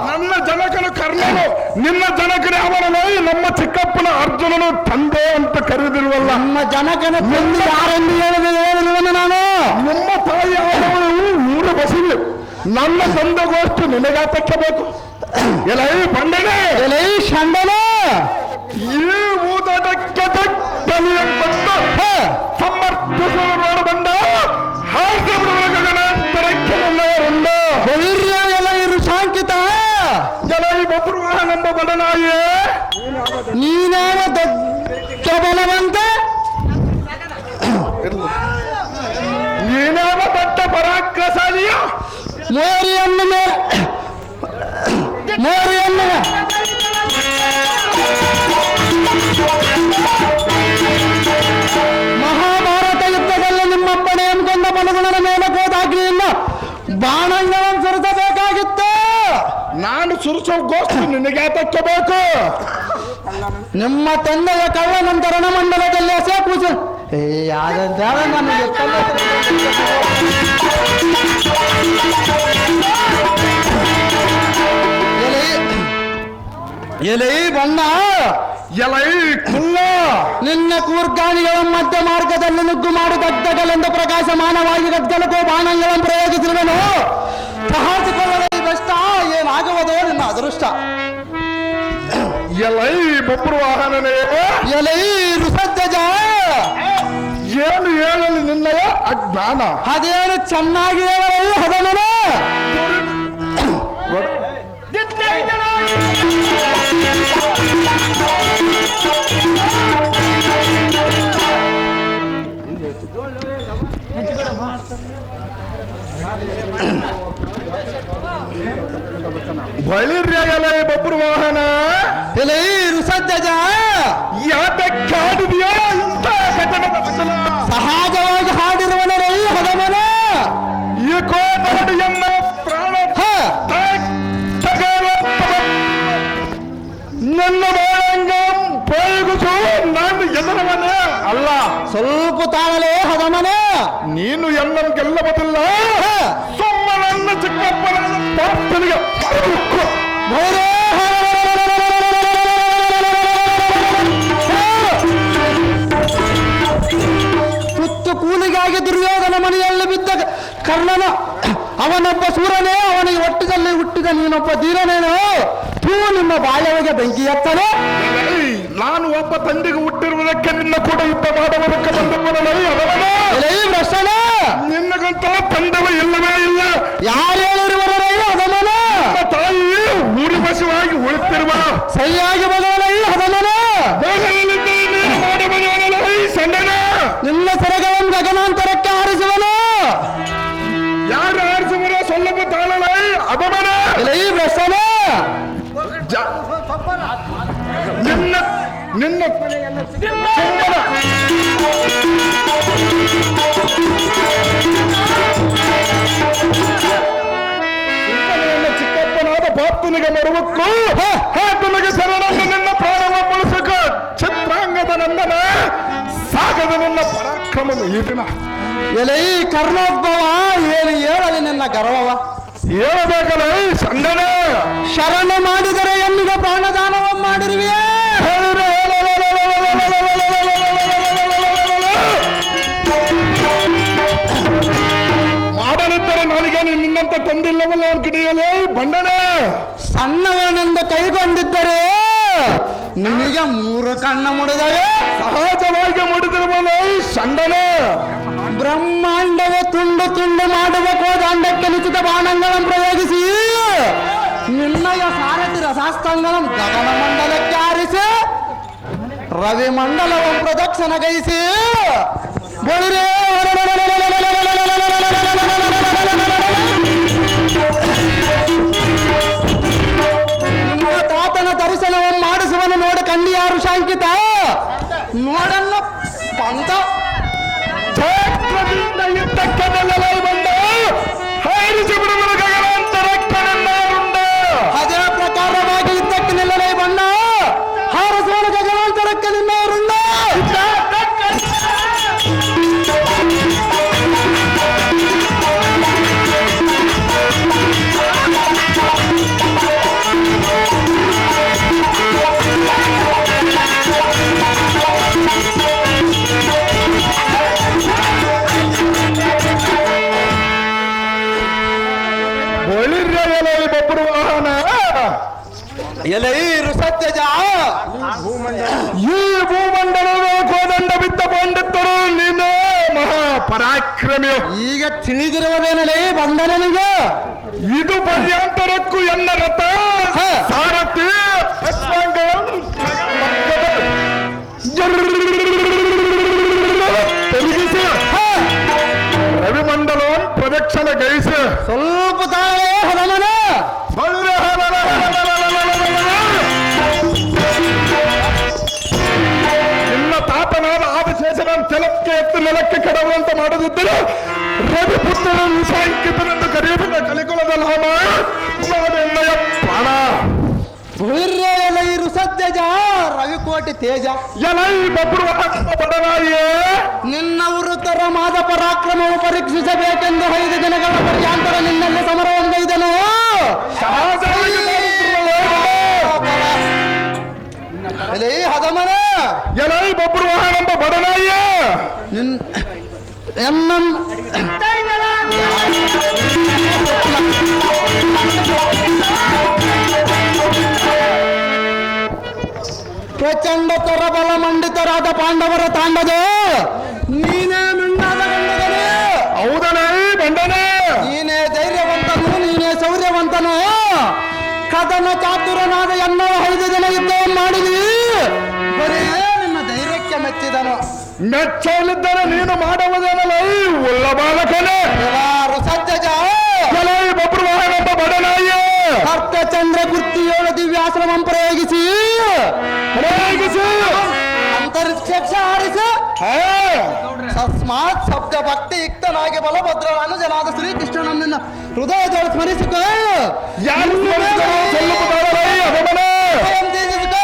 Speaker 3: ನನ್ನ ಜನಕನ ಕರ್ಣನು, ನಿನ್ನ ಜನಕನೇ ಅವನಲ್ಲ. ನಮ್ಮ ಚಿಕ್ಕಪ್ಪನ ಅರ್ಜುನನು ತಂದೆ ಅಂತ ಕರೆದಿರುವಲ್ಲ. ನಮ್ಮ ಜನಕನ ತಂದೆ ಯಾರೆಂದು ಹೇಳಿರುವನು ನಾನು. ನಿಮ್ಮ ತಾಯಿ ಆದವಳು 3 ಬಸಿವೆ. ನನ್ನ ತಂದೆಗೋಷ್ಟು ನಿನಗಾತಕ್ಕೆ ಬೇಕು. ಎಲೈ ಬಂಡನೆ, ಎಲೈ ಷಂಡನ, ಈ ಊದಟಕ್ಕೆ ಬಲಿಯ ಕೊಟ್ಟು ಸಮರ್ಥಿಸಲು ನೋಡು ಬಂದ ಹಾಸ್ಯಕ್ಕೆ ನನ್ನವರುಂಡ. ಧೈರ್ಯ ಎಲೈ ಋಷಾಂಕಿತ, ಎಲೈ ಬಬ್ರುವಾಹನೆಂಬ ಬಡನಾಯೇ. ನೀನಾವ ದೊಡ್ಡ ಬಲವಂತ, ನೀನಾವ ದೊಡ್ಡ ಪರಾಕ್ರಮಶಾಲಿಯ. ಮೋರಿಯನ್ನು ಮಹಾಭಾರತ ಯುದ್ಧದಲ್ಲಿ ನಿಮ್ಮಪ್ಪಣೆ ಎಂಕೊಂಡ ಬಲಗುಣನ ಮೇಲೆ ಗೋದಾಗ್ನಿಯಿಂದ ಬಾಣಗಳನ್ನು ಸುರಿಸಬೇಕಾಗಿತ್ತು. ನಾನು ಸುರಿಸೋಗೋಸ್ಕರ ನಿನಗೆ ಯಾತಕ್ಕೆ ಬೇಕು? ನಿಮ್ಮ ತಂದೆಯ ಕಳ್ಳನಂತರ ರಣಮಂಡಲದಲ್ಲಿ ಹಸೆ ಕೂಸು ನನಗೆ ಎಲೆ ಬಣ್ಣ ಎಲೈ ಕುಲ್ಲ ನಿನ್ನ ಕೂರ್ಗಾಣಿಗಳ ಮಧ್ಯ ಮಾರ್ಗದಲ್ಲಿ ನುಗ್ಗು ಮಾಡಿ ಗದ್ದಗಲೆಂದು ಪ್ರಕಾಶಮಾನವಾಗಿ ಗದ್ದಲಕ್ಕೂ ಬಾಣಗಳನ್ನು ಪ್ರಯೋಗಿಸಿರುವನು. ಸಾಹಸಿಕೊಳ್ಳಲು ಬೆಷ್ಟ ಏನಾಗುವುದೋ ನಿನ್ನ ಅದೃಷ್ಟ.
Speaker 5: ಎಲೈ ಬೊಬ್ಬರು ವಾಹನನೇ
Speaker 3: ಎಲೈ ಋಷಧ್ವಜ,
Speaker 5: ಏನು ಹೇಳಲಿ ನಿನ್ನಯ ಅಜ್ಞಾನ.
Speaker 3: ಅದೇನು ಚೆನ್ನಾಗಿ ಹೇಳಲು ಹದಮನ.
Speaker 5: ಬಳಿರ್ಯ ಎಲೈ ಬೊಬ್ಬರು ವಾಹನ
Speaker 3: ಎಲೈ ಋಷಧ್ವಜ,
Speaker 5: ಯಾತಕ್ಕಾಡಿದೆಯೋ ಇಂಥ ಘಟನೆದ ಬದಲ
Speaker 3: ಸಹಜವಾಗಿ ಹಾಡಿರುವನರೈ ಹದಮನ.
Speaker 5: ಏಕೋ ನೋಡಿ ಎನ್ನ ಪ್ರಾಣ ನನ್ನ ಬಾಳಂಗ ಪ್ರಯೋಗಿಸು. ನಾನು ಎನ್ನವನೇ ಅಲ್ಲ,
Speaker 3: ಸ್ವಲ್ಪ ತಾಳಲೇ ಹದಮನ.
Speaker 5: ನೀನು ಎನ್ನಂ ಗೆಲ್ಲಬದಿಲ್ಲ. ಸೊಮ್ಮನನ್ನ ಚಿಕ್ಕಪ್ಪನ ಪ್ರಾರ್ಥನೆಗೆ
Speaker 3: ತುತ್ತು ಕೂಲಿಗಾಗಿ ದುರ್ಯೋಧನ ಮನೆಯಲ್ಲಿ ಬಿದ್ದ ಕರ್ಣನ ಅವನೊಬ್ಬ ಸೂರನೇ, ಅವನಿಗೆ ಒಟ್ಟಿದಲ್ಲಿ ಹುಟ್ಟಿದ ನೀನೊಬ್ಬ ಧೀರನೇನು. ತೂ ನಿಮ್ಮ ಬಾಳ್ಯವಿಗೆ ಬೆಂಕಿ ಎತ್ತನೆ.
Speaker 5: ನಾನು ಒಬ್ಬ ತಂದೆಗೆ ಹುಟ್ಟಿರುವುದಕ್ಕೆ ನಿನ್ನ ಕೂಡ ಯುದ್ಧ ಮಾಡುವುದಕ್ಕೆ ಬಂದವನಲ್ಲ ಅದವನ.
Speaker 3: ಭ್ರಷ್ಟನ
Speaker 5: ನಿನ್ನಗಂತ ತಂದೆವ ಇಲ್ಲವೇ ಇಲ್ಲ.
Speaker 3: ಯಾರು ಹೇಳಿರುವರೈ ಹದಮನ.
Speaker 5: ತಾಯಿ ಊರಿ ಬಸವಾಗಿ ಉಳಿತಿರುವ
Speaker 3: ಸರಿಯಾಗಿ ಬದಲೈ ಹದಮನ.
Speaker 5: ಸಣ್ಣನ
Speaker 3: ನಿನ್ನ ಸೆರೆಗಳನ್ನು ಗಗನಾಂತರಕ್ಕೆ ಹಾರಿಸುವನು.
Speaker 5: ಯಾರು ಆರಿಸುವರೋ ಸ್ವಲ್ಪ ತಾಳಲೈ ಅದಮನ.
Speaker 3: ಎಲೈ ಭ್ರಷ್ಟನ,
Speaker 5: ನಿನ್ನ ನಿನ್ನ ಸುಮ್ಮನ ಚಿಕ್ಕಪ್ಪನಾದ ಬಾಪ್ತನಿಗೆ ಮರುವಕ್ಕೂ ನಿನಗೆ ಶರಣನ್ನು ನಿನ್ನ ಪ್ರಾಣವ ಬಳಸಕ ಚಿತ್ರಾಂಗದ ನಂದನ ಸಾಗದ ನಿನ್ನ ಪರಾಕ್ರಮದ ಈ ದಿನ.
Speaker 3: ಎಲೈ ಕರ್ಣೋದ್ಭವ, ಏನು ಹೇಳಲಿ ನಿನ್ನ ಗರ್ವವ.
Speaker 5: ಹೇಳಬೇಕಲ್ಲ ಸಂದನ.
Speaker 3: ಶರಣ ಮಾಡಿದರೆ ಎನ್ನಿಗೆ ಪ್ರಾಣದಾನವ ಮಾಡಿರುವೆಯೇ.
Speaker 5: ಮಾಡಲಿದ್ದರೆ ನನಗೆ ನಿನ್ನಂತ ತಂದಿಲ್ಲವಲ್ಲ ಅವ್ನ ಕಿಡಿಯಲೇ ಬಂಡನ.
Speaker 3: ಸಣ್ಣವನೆಂದು ಕೈಗೊಂಡಿದ್ದರೆ ನಿನಗೆ 3 ಕಣ್ಣ ಮುಡಿದರೆ.
Speaker 5: ಸಹಜವಾಗಿ ಮುಡಿದಿರುವಲ್ಲ ಸಂಡನ.
Speaker 3: ಬ್ರಹ್ಮಾಂಡವೇ ತುಂಡು ತುಂಡು ಮಾಡುವ ಕೋದಾಂಡಕ್ಕೆ ನಿಚಿತ ಬಾಣಗಳನ್ನು ಪ್ರಯೋಗಿಸಿ ನಿನ್ನಯ ಸಾರಥಿ ರಸಾಸ್ತಂಗಂ ಗಗನ ಮಂಡಲಕ್ಕೆ ಆರಿಸಿ ರವಿ ಮಂಡಲವನ್ನು ಪ್ರದಕ್ಷಿಣಗೈಸಿ ಬಳಿರೇ ನಿಮ್ಮ ತಾತನ ದರ್ಶನವನ್ನು ಮಾಡಿಸುವನು ನೋಡಿ ಕಂಡಿಯಾರು ಶಾಂಕಿತ ನೋಡಲ್ಲ ಪಂತ
Speaker 5: ಕ್ಷೇತ್ರದಿಂದ ಯುದ್ಧಕ್ಕೆ ನೆಲ್ಲಲೈ ಬಂದ ಹೈರಿಸಿ ಬಿಡುವ ಗಗನಾಂತರಕ್ಕೆ ನಿನ್ನರುಂಡ.
Speaker 3: ಅದೇ ಪ್ರಕಾರವಾಗಿ ಯುದ್ಧಕ್ಕೆ ನಿಲ್ಲಲೇ ಬಣ್ಣ ಹಾರಸೋಣ ಗಗನಾಂತರಕ್ಕೆ ನಿನ್ನವರುಂಡ.
Speaker 5: ಬೊಬ್ಬರು ವಾಹನ
Speaker 3: ಎಲೈ ಋಷಧ್ವಜ,
Speaker 5: ಈ ಭೂಮಂಡಲದ ಕೋದಂಡ ಬಿದ್ದ ಪಂಡಿತರು ನೀನು ಮಹಾಪರಾಕ್ರಮಿಯು.
Speaker 3: ಈಗ ತಿಳಿದಿರುವುದೇನಲೇ ಬಂದ ನನಗೆ.
Speaker 5: ಇದು ಪರ್ಯಾಂತರಕ್ಕೂ ಎನ್ನ ರಥ ಸಾರಥಿ ತಿರುಗಿಸಿ ರವಿಮಂಡಲವನ್ನು ಪ್ರದಕ್ಷಿಣೆ ಗೈಸಿ
Speaker 3: ಸ್ವಲ್ಪ ತಾಳೆ ಹದಮನ.
Speaker 5: ನಿನ್ನ ತಾತನಾದ ಆದಿಶೇಷನ ಛಲಕ್ಕೆ ಎತ್ತು ನೆಲಕ್ಕೆ ಕೆಡವಂತ ಮಾಡದಿದ್ದರೆ ರವಿಪುತ್ರನ ನಿಶಾಂಕಿತನೆಂದು ಕರೆಯಬಲ್ಲ ಕಲಿಕುಲದ ಲಾಮ ನಾನೆನ್ನಯ ಪ್ರಾಣ.
Speaker 3: ಎಲೈ ಋಷಧ್ವಜ, ರವಿಕೋಟಿ ತೇಜ,
Speaker 5: ಎಲೈ ಬಬ್ರು ಬಡನಾಯಿಯೇ,
Speaker 3: ನಿನ್ನ ವೃತ್ತರ ಮಾದ ಪರಾಕ್ರಮವು ಪರೀಕ್ಷಿಸಬೇಕೆಂದು 5 ದಿನಗಳ ಪರ್ಯಾಂತರ ನಿನ್ನಲ್ಲಿ ಸಮರವೊಂದೈದನು. ಎಲೈ ಹದಮನ
Speaker 5: ಎಲೈ ಬಬ್ರು ವಾಹನಂಬ ಬಡನಾಯ
Speaker 3: ನಿನ್ ಎನ್ನನ್ ಪ್ರಚಂಡ ತರಬಲ ಮಂಡಿತರಾದ ಪಾಂಡವರ ತಾಂಡದ ನೀನೇ ಮಿಂಡಾದ ಗಂಡಗನೇ.
Speaker 5: ಹೌದನೇ ಬಂಡನೆ
Speaker 3: ನೀನೇ ಧೈರ್ಯವಂತನು, ನೀನೇ ಶೌರ್ಯವಂತನು. ಕದನ ಚಾತುರನಾದ ಎನ್ನವ 5 ಜನ ಯುದ್ಧವನ್ನು ಮಾಡಿದಿ. ಬರೇ ನಿನ್ನ ಧೈರ್ಯಕ್ಕೆ ಮೆಚ್ಚಿದನು.
Speaker 5: ಮೆಚ್ಚಲಿದ್ದರೆ ನೀನು ಮಾಡುವುದೇನಲೈ ಉಲ್ಲ ಬಾಲಕನೇ
Speaker 3: ಎಲ್ಲಾರು ಸಜ್ಜಜ
Speaker 5: ಎಲೈ ಬಬ್ರು ವಾಹನಂಬ ಬಡನಾಯ
Speaker 3: ಭಕ್ತ ಚಂದ್ರ ಗುರ್ತಿ 7 ದಿವ್ಯಾಶ್ರಮಂ ಪ್ರಯೋಗಿಸಿ ಅಂತರಿಕ್ಷ ಹಾರಿಸಿ ತಸ್ಮಾತ್ ಶಬ್ದ ಭಕ್ತಿ ಯುಕ್ತನಾಗಿ ಬಲಭದ್ರನಾನು ಜನಾದ ಶ್ರೀಕೃಷ್ಣನನ್ನ ಹೃದಯದೊಳ ಸ್ಮರಿಸಿಕೋ.
Speaker 5: ಯಾರು ಸ್ಮರಿಸಿದರೋ ಸಲ್ಲುತ್ತಾರಲೈ ಹದಮನೆ
Speaker 3: ಸ್ವಯಂ ತ್ಯಜಿಸಿಕೋ.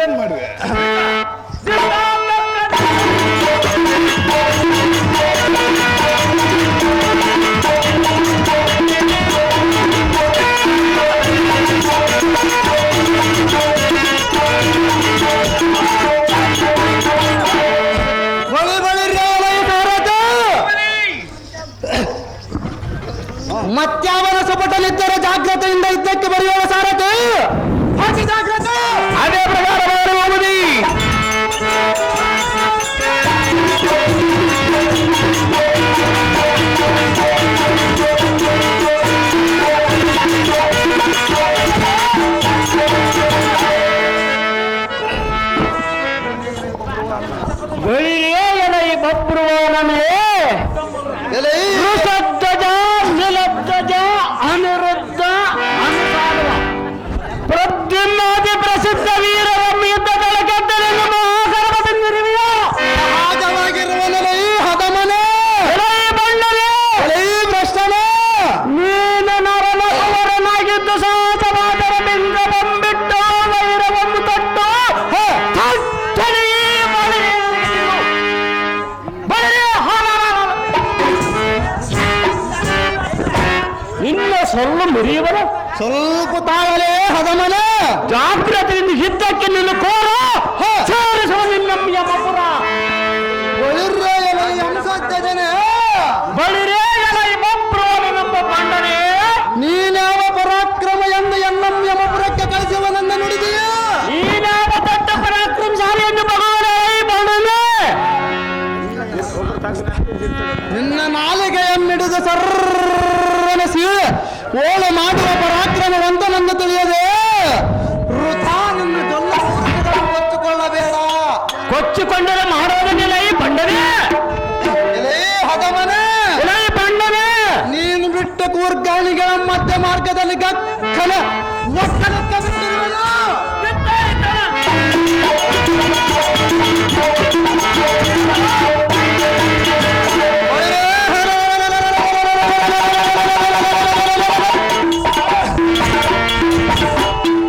Speaker 5: ಏನ್ ಮಾಡುವೆ
Speaker 3: ಮತ್ಯಾವನ ಸುಪಟಲಿದ್ದರೆ ಜಾಗ್ರತೆಯಿಂದ ಯುದ್ಧಕ್ಕೆ ಬರೆಯುವ ಸಾರಥಿ ಹಾಕಿ ಜಾಗ್ರತೆ.
Speaker 2: ಅದೇ ಪ್ರಕಾರ ಮಾಡುವುದಿ
Speaker 1: ಎಲೈ ಬಬ್ರುವಾನನೇ
Speaker 3: ಎಲೈ
Speaker 1: ವೃಷಧ್ವಜ ನೀಲಧ್ವಜ ಅನಿರುದ್ಧ ಅನುಸಾರುವ ಪ್ರದ್ಯುಮ್ನಾದಿ ಪ್ರಸಿದ್ಧ ವೀರರನ್ನು ಯುದ್ಧಗಳ ಗೆದ್ದಲೆಂದು ಮಹಾಗರ್ಭದಿಂದಿರುವೆಯೋ
Speaker 3: ಸಹಜವಾಗಿರುವನಲೈ ಹದಮನೆ
Speaker 1: ಎಲೈ ಬಣ್ಣನೇ
Speaker 3: ಎಲೈ ಭ್ರಷ್ಟನೆ
Speaker 1: ನೀನು ನರನವರನಾಗಿದ್ದು ಸಹಜವಾದರ ಬಿಂಗವಂ ಬಿಟ್ಟು ವೈರವನ್ನು ತೊಟ್ಟು ತಟ್ಟನೆ ಇನ್ನು ಸೊಲ್ಲು ಮುರಿಯುವರ
Speaker 3: ಸ್ವಲ್ಪ ತಾಳಲೇ ಹದಮನೆ
Speaker 1: ಜಾಗ್ರತೆಯಿಂದ ಯುದ್ಧಕ್ಕೆ ನಿನ್ನ ಕೋರ ಸೇರಿಸುವ ನಿನ್ನ ಯಮಪುರ
Speaker 3: ಒಳಿರ್ರೆ ಎಲೈ ಹಂಸಜ್ಜನೆ
Speaker 1: ಬಳಿರೇ ಎಲೈ ಬಬ್ರುವನೆಂಬ ಪಾಂಡನೇ
Speaker 3: ನೀನ್ಯಾವ ಪರಾಕ್ರಮ ಎಂದು ಎನ್ನಂ ಯಮಪುರಕ್ಕೆ ಕಳಿಸುವನೆಂದು ನುಡಿದೀಯ.
Speaker 1: ನೀನಾವ ದೊಡ್ಡ ಪರಾಕ್ರಮಶಾಲಿ ಎಂದು ಭಗವಾನೇ ಬಾಣನೇ
Speaker 3: ನಿನ್ನ ನಾಲಿಗೆಯನ್ನಿಡಿದು ಸರ್ವನ ಸೀಳೆ ಓಳು ಮಾಡುವ ಪರಾಕ್ರಮವಂತನೆಂದು ತಿಳಿಯದೆ ವೃಥಾ ನಿನ್ನ ಜೊಲ್ಲ ಕೊಚ್ಚಿಕೊಳ್ಳಬೇಡ.
Speaker 1: ಕೊಚ್ಚಿಕೊಂಡರೆ ಮಾಡೋದನ್ನೆಲ್ಲ ಈ ಬಂಡನೇ
Speaker 3: ಎಲೇ ಹದಮನೆ
Speaker 1: ಎಲೈ ಬಂಡನೇ
Speaker 3: ನೀನು ಬಿಟ್ಟ ಕೂರ್ಗಾಣಿಗಳ ಮಧ್ಯ ಮಾರ್ಗದಲ್ಲಿ ಗಕ್ಕನ ಒಕ್ಕಲಕ್ಕೆ ಬಿಟ್ಟಿರುವನು.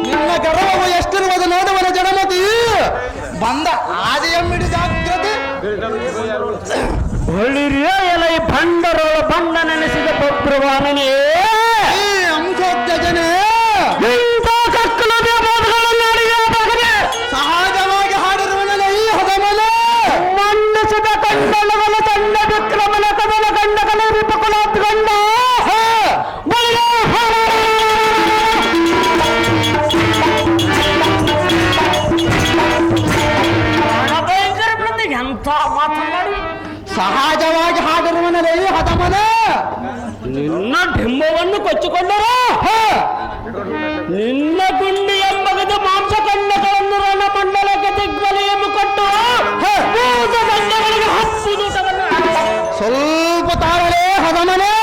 Speaker 3: ನಿನ್ನ ಗರ್ವವು ಎಷ್ಟಿರುವುದು ನೋಡುವನ ಜನಮತಿ ಬಂದ ಆದಿಯಮ್ಮಿಡಿ ಜಾಗ್ರತೆ.
Speaker 1: ಬಳಿರೇ ಎಲೈ ಬಂಡರೋಳ ಬಂಡ ನೆನೆಸಿದ ಬಬ್ರುವಾನನೇ
Speaker 3: ಈ ಅಂಶೋತ್ಯಜನೆ
Speaker 1: ಇಂಥ ಕಕ್ಕಲು ದೇವತೆಗಳನ್ನು ಅಡಿಗೆ ಮಗನೇ
Speaker 3: ಸಹಜವಾಗಿ ಹಾಡಿರುವನಲ್ಲ ಈ ಹದಮನೆ
Speaker 1: ಮನ್ನಿಸಿದ ಕಂಡಲವಲ ತಂಡ ವಿಕ್ರಮನ ಕದನ ಕಂಡ ಕಲೆ ವಿಪಕುಲಾತ್ ಗಂಡ ಬಳಿರೇ ಎಂಥ ಮಾತನಾಡಿ
Speaker 3: ಸಹಜವಾಗಿ ಹಾಡಿರುವನಲ್ಲ ಈ ಹದಮನೆ
Speaker 1: ನಿನ್ನ ಡಿಂಬವನ್ನು ಕೊಚ್ಚಿಕೊಂಡರ ನಿನ್ನ ಗುಂಡಿ ಎಂಬಗದ ಮಾಂಸ ಕಂಡಗಳನ್ನು ರಣಮಂಡಲಕ್ಕೆ ದಿಗ್ಬಲೆಯನ್ನು ಕೊಟ್ಟು ಭೂತ ದಂಡಗಳಿಗೆ ಹಪ್ಪುದೂಟವನ್ನು
Speaker 3: ಸ್ವಲ್ಪ ತಾಳಲೇ ಹದಮನೆ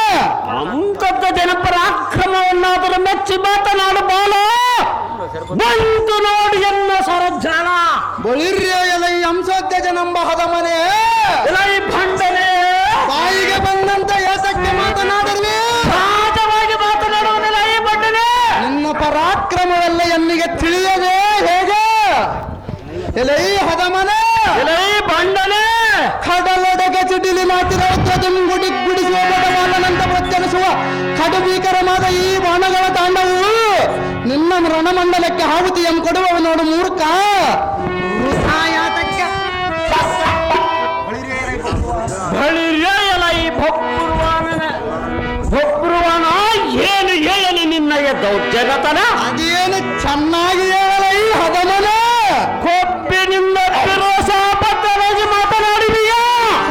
Speaker 3: ಒಳಿರ್ಯ ಎಲೈ ಹಂಸೋತ್ತೇಜನೆಂಬ ಹದಮನೆ
Speaker 1: ಎಲೈ ಭಂಡನೆ
Speaker 3: ಬಾಯಿಗೆ ಬಂದಂತ ಏತಕ್ಕೆ ಮಾತನಾಡಲಿ
Speaker 1: ಸಹಜವಾಗಿ ಮಾತನಾಡುವುದಿಲ್ಲ ಈ ಭಂಡನೆ.
Speaker 3: ನಿನ್ನ ಪರಾಕ್ರಮವೆಲ್ಲ ಎನ್ನಿಗೆ ತಿಳಿಯದೆ ಹೇಗೆ ಎಲೈ ಹದಮನೆ
Speaker 1: ಎಲೈ ಭಂಡನೆ
Speaker 3: ಕಡಲೊಡೆಗೆ ಚಿಡಿಲಿ ಮಾತಿರುಗುಡಿ ಗುಡಿಸುವ ಬಡವಾಲನಂತ ಪ್ರತ್ಯರಿಸುವ ಕಡುಭೀಕರವಾದ ಈ ಬಾಣಗಳ ತಾಂಡವು ನಿನ್ನ ರಣಮಂಡಲಕ್ಕೆ ಆಹುತಿಯಂ ಕೊಡುವವ ನೋಡು ಮೂರ್ಖ ವೃಥಾಯಾತಕ್ಕೆ
Speaker 1: ಬಳಿರ್ಯ ಎಲೈ ಭೊಬ್ರುವನ ಏನು ಹೇಳಲಿ ನಿನ್ನಯ ದೌರ್ಜನ್ಯತನ.
Speaker 3: ಅದೇನು ಚೆನ್ನಾಗಿ ಹೇಳಲೈ ಹದಮನೆ
Speaker 1: ಕೊಬ್ಬಿನಿಂದ ಬದ್ಧರಾಗಿ ಮಾತನಾಡಿದೀಯಾ.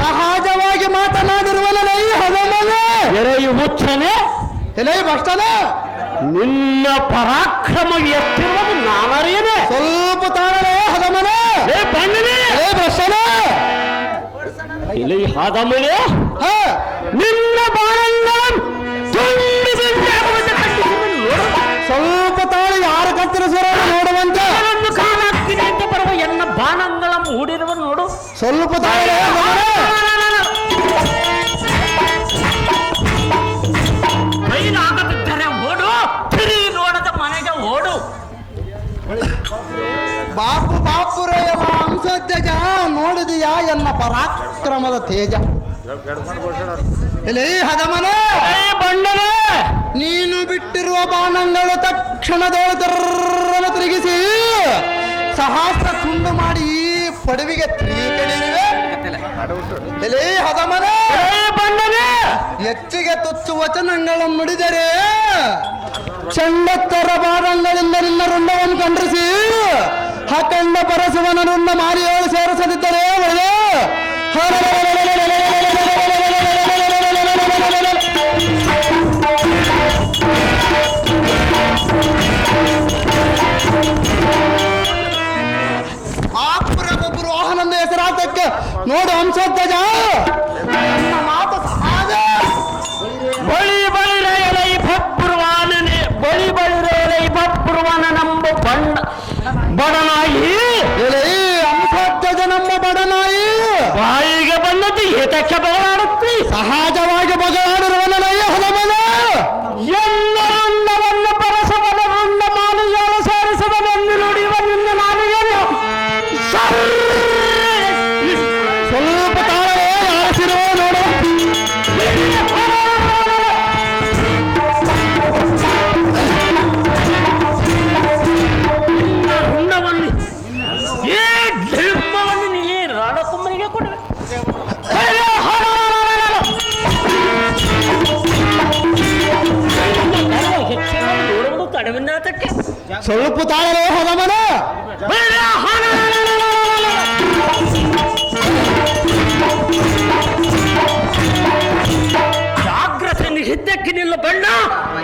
Speaker 3: ಸಹಜವಾಗಿ ಮಾತನಾಡಿರುವನಲೈ ಹದಮನೆ
Speaker 1: ಎರೆಯು ಹುಚ್ಚನೆ
Speaker 3: ಎಲೈ ಭ್ರಷ್ಟನೆ
Speaker 1: ನಿನ್ನ ಪರಾಕ್ರಮ ಎತ್ತಿರುವುದು ನಾನರಿಯನೆ.
Speaker 3: ಸ್ವಲ್ಪ ತಾಳಲೇ ಹದಮನೆ
Speaker 1: ಏ ಬಣ್ಣನೆ
Speaker 3: ಎಲೈ ಭ್ರಷ್ಟನೆ
Speaker 1: ಇಲ್ಲಿ ಹದಮನೆ
Speaker 3: ಹ
Speaker 1: ನಿನ್ನ ಬಾಣನ್ನ ತುಂಬಿಸಿ
Speaker 3: ಸ್ವಲ್ಪ ತಾಳು ಯಾರು ಕತ್ತರಿಸುವ ನೋಡುವಂತ
Speaker 1: ಕಾಲಾಗ್ತೀನಿ ಅಂತ ಬರುವ ಎನ್ನ ಬಾಣಗಳ ಮೂಡಿರುವ ನೋಡು.
Speaker 3: ಸ್ವಲ್ಪ ತಾಳು
Speaker 1: ಕೈಲಾಗದಿದ್ದರೆ ಓಡು, ತಿರಿ ನೋಡದ ಮನೆಗೆ ಓಡು.
Speaker 3: ಬಾಪು ಬಾಪುರೆಯ ಹಂಸೋತ್ತೇಜ ನೋಡಿದೆಯಾ ಎನ್ನ ಪರಾಕ್ರಮದ ತೇಜ ಎಲೈ ಹದಮನೆ
Speaker 1: ಏ ಬಣ್ಣನೆ
Speaker 3: ನೀನು ಬಿಟ್ಟಿರುವ ಬಾಣಗಳು ತಕ್ಷಣದೊಳತರನ್ನು ತಿರುಗಿಸಿ ಸಹಸ್ರ ತುಂಡು ಮಾಡಿ ಈ ಪಡವಿಗೆ ತ್ರೀಕಡಿರುವೆ ಎಲೈ ಹದಮನೆ
Speaker 1: ಏ ಬಣ್ಣನೆ
Speaker 3: ಹೆಚ್ಚಿಗೆ ತುಚ್ಚು ವಚನಗಳನ್ನು ನುಡಿದರೆ ಚಂಡತ್ತರ ಬಾಣಗಳಿಂದ ನಿನ್ನ ರುಂಡವನ್ನು ಖಂಡಿಸಿ ಹಕಂಡ ಪರಸುವನ ರುಂಡ ಮಾರಿಯೋಳು ಸೇರಿಸದಿದ್ದರೆ ಒಳ್ಳೆ ಒಬ್ಬರು ವಾಹನದ ಹೆಸರಾತಕ್ಕೆ ನೋಡು ಹಂಸೋತ್ತೇಜ ನನ್ನ ಮಾತು ಸಹಜ
Speaker 1: ಬಳಿ ಬಳಿರೈ ಭಬ್ರುವಾನನೆ ಬಳಿ ಬಳಿರೈ ಭಬ್ರುವನ ನಂಬ ಬಣ್ಣ ಬಡನಾಯಿ
Speaker 3: ಎಲೈ ಹಂಸೋತ್ತೇಜ ನಮ್ಮ ಬಡನಾಯಿ
Speaker 1: ಬಾಯಿಗೆ ಬಂದದ್ದು ಏತಕ್ಕೆ ಬಗಳಾಡುತ್ತಿ.
Speaker 3: ಸಹಜವಾಗಿ ಬಗೆಯಾಡಿರುವನಯ್ಯ ಹದಮನ
Speaker 1: ಎಲ್ಲ ರುಂಡವನ್ನು ಪರಸವನ ರುಂಡ ಮಾಲಿಗೆಯನ್ನು ಸೇರಿಸುವನೆಂದು ನುಡಿಯುವ ನಿನ್ನ ಮಾಲಿಗೆಯನ್ನು
Speaker 3: ಸ್ವಲ್ಪ ತಾಳವೇ ಆರಿಸಿರುವ ನೋಡು
Speaker 1: ರುಂಡವನ್ನು ಈ ಧರ್ಮವನ್ನು ನೀ ರಣಕುಂಬರಿಗೆ ಕೊಡುವೆ. ನೋಡುವುದು ಕಡಿಮೆನಾಥಕ್ಕೆ
Speaker 3: ಸ್ವಲ್ಪ ತಾಳವೇ ಹದಮನ
Speaker 1: ಜಾಗ್ರತೆ ನಿಹಿದ್ದಕ್ಕೆ ನಿಲ್ಲ ಬಣ್ಣ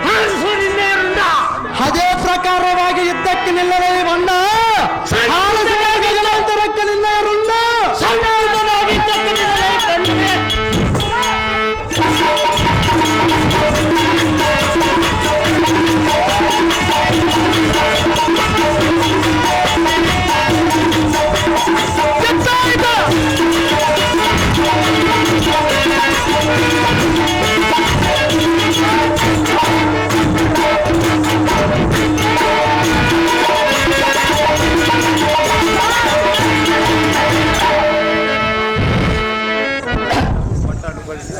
Speaker 1: ಹಾರಿಸು ನಿನ್ನೆ ರುಂಡ.
Speaker 3: ಅದೇ ಪ್ರಕಾರವಾಗಿ ಯುದ್ಧಕ್ಕೆ ನಿಲ್ಲದೆ ಬಣ್ಣ ಹಾಲಸವಾಗಿ ಜಲಾಂತರಕ್ಕೆ ನಿನ್ನ ರುಂಡ
Speaker 1: ಸಣ್ಣದಾಗಿ ಇದ್ದಕ್ಕೆ ನಿಲ್ಲಲೇ ಕಣ್ಣಿಗೆ.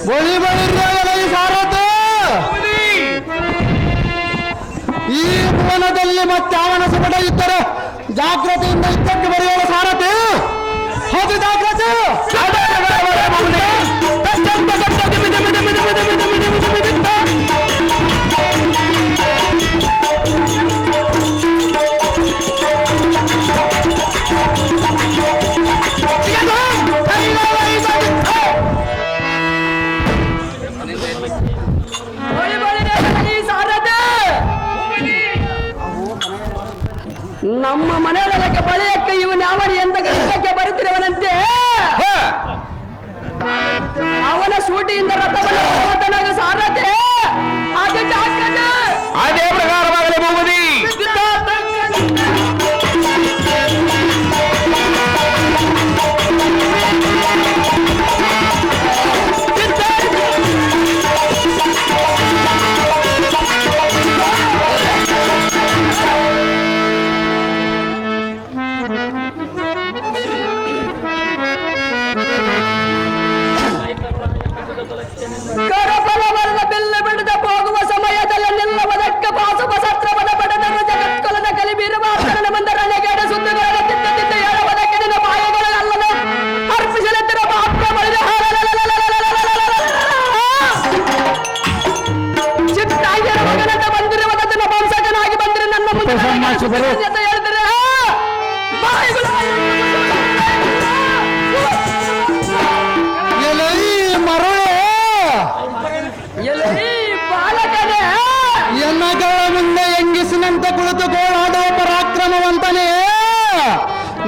Speaker 3: ಬಳಿ ಬಳಿ ಸಾರಥ ಈ ಭುವನದಲ್ಲಿ ಮತ್ತೆ ಅವನ ಸುಬಡ ಇದ್ದರೆ ಜಾಗ್ರತೆಯಿಂದ ಯುದ್ಧಕ್ಕೆ ಬರೆಯುವ ಸಾರಥಿ ಹೌದು ಜಾಗ್ರತೆ
Speaker 4: ನಮ್ಮ ಮನೆಯೊಳಗೆ ಬಳಿಯಕ್ಕೆ ಇವನು ಯಾವನು ಎಂತ ಕೆಲಸಕ್ಕೆ ಬರುತ್ತಿರುವನಂತೆ ಅವನ ಸೂಟಿಯಿಂದ ರಥವನ್ನು ಸಾರಥೆ ಅದು ಜಾಗ್ರತೆ
Speaker 2: ಅದೇ ಪ್ರಕಾರವಾಗಲಿ ಭೂಪತಿ.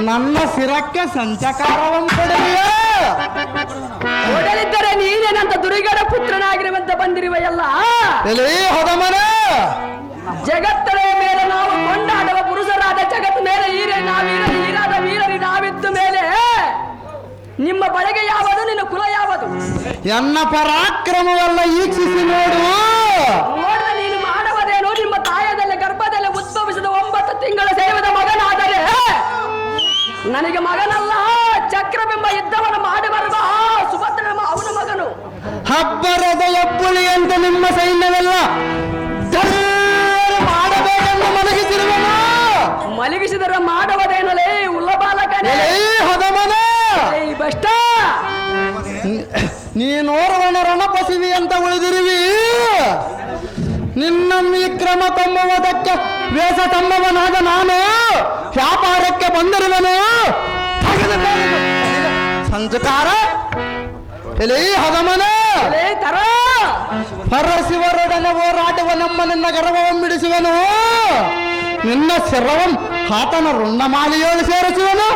Speaker 3: ನನ್ನ ಶಿರಕ್ಕೆ ಸಂಚಕಾರವನ್ನು ಕೊಡಲಿಯೋ?
Speaker 4: ಕೊಡಲಿದ್ದರೆ ನೀನೇನಂತ ದುರ್ಗಡ ಪುತ್ರನಾಗಿರುವಂತ ಬಂದಿರುವ ಎಲ್ಲ
Speaker 3: ಎಲೇ ಹೊದಮನ,
Speaker 4: ಜಗತ್ತಳ ಮೇಲೆ ನಾವು ಕೊಂಡಾಡುವ ಪುರುಷರಾದ ಜಗತ್ ಮೇಲೆ ಹೀರಾದ ವೀರರಿ ನಾವಿದ್ದ ಮೇಲೆ ನಿಮ್ಮ ಬಳಗೆ ಯಾವುದು, ನಿನ್ನ ಕುಲ ಯಾವುದು?
Speaker 3: ಎನ್ನ ಪರಾಕ್ರಮವಲ್ಲ ಈಕ್ಷಿಸಿ ನೋಡು.
Speaker 4: ನೋಡಿದ ನೀನು ಮಾಡುವುದೇನು? ನಿಮ್ಮ ತಾಯದಲ್ಲಿ ಗರ್ಭದಲ್ಲಿ ಉದ್ಭವಿಸಿದ 9 ತಿಂಗಳ ಸೇವದ ಮಗನಾದರೆ ನನಗೆ ಮಗನಲ್ಲ, ಚಕ್ರಬಿಂಬ ಇದ್ದವನ ಮಾಡಿ ಬರುವ ಸುಭದ್ರ ಅವನ ಮಗನು.
Speaker 3: ಹಬ್ಬರದ ಎಬ್ಬುಳಿ ಅಂತ ನಿಮ್ಮ ಸೈನ್ಯವೆಲ್ಲ ಮಾಡಬೇಕೆಂದು ಮಲಗಿಸಿರುವನು.
Speaker 4: ಮಲಗಿಸಿದರೆ ಮಾಡುವುದೇನಲೇ ಉಲ್ಲಬಾಲಕನೇ?
Speaker 3: ಹೊದಮನ,
Speaker 4: ಬಷ್ಟ
Speaker 3: ನೀನೋರ್ವನ ರಣಪಸಿವಿ ಅಂತ ಉಳಿದಿರುವಿ. ನಿನ್ನ ಈ ಕ್ರಮ ತಮ್ಮುವುದಕ್ಕೆ ವೇಷ ತಮ್ಮವನಾದ ನಾನು ವ್ಯಾಪಾರಕ್ಕೆ ಬಂದಿರುವೆನು. ಸಂಚಕಾರ ಎಲೇ ಹದಮನ,
Speaker 4: ತರ
Speaker 3: ಪರಶಿವರೊಡನೆ ಹೋರಾಟವ ನಮ್ಮ ನಿನ್ನ ಗರ್ವವನ್ನಿಡಿಸುವನು. ನಿನ್ನ ಶಿರವಂ ಆತನ ರುಂಡಮಾಲಿಯೋಳು ಸೇರಿಸುವನು.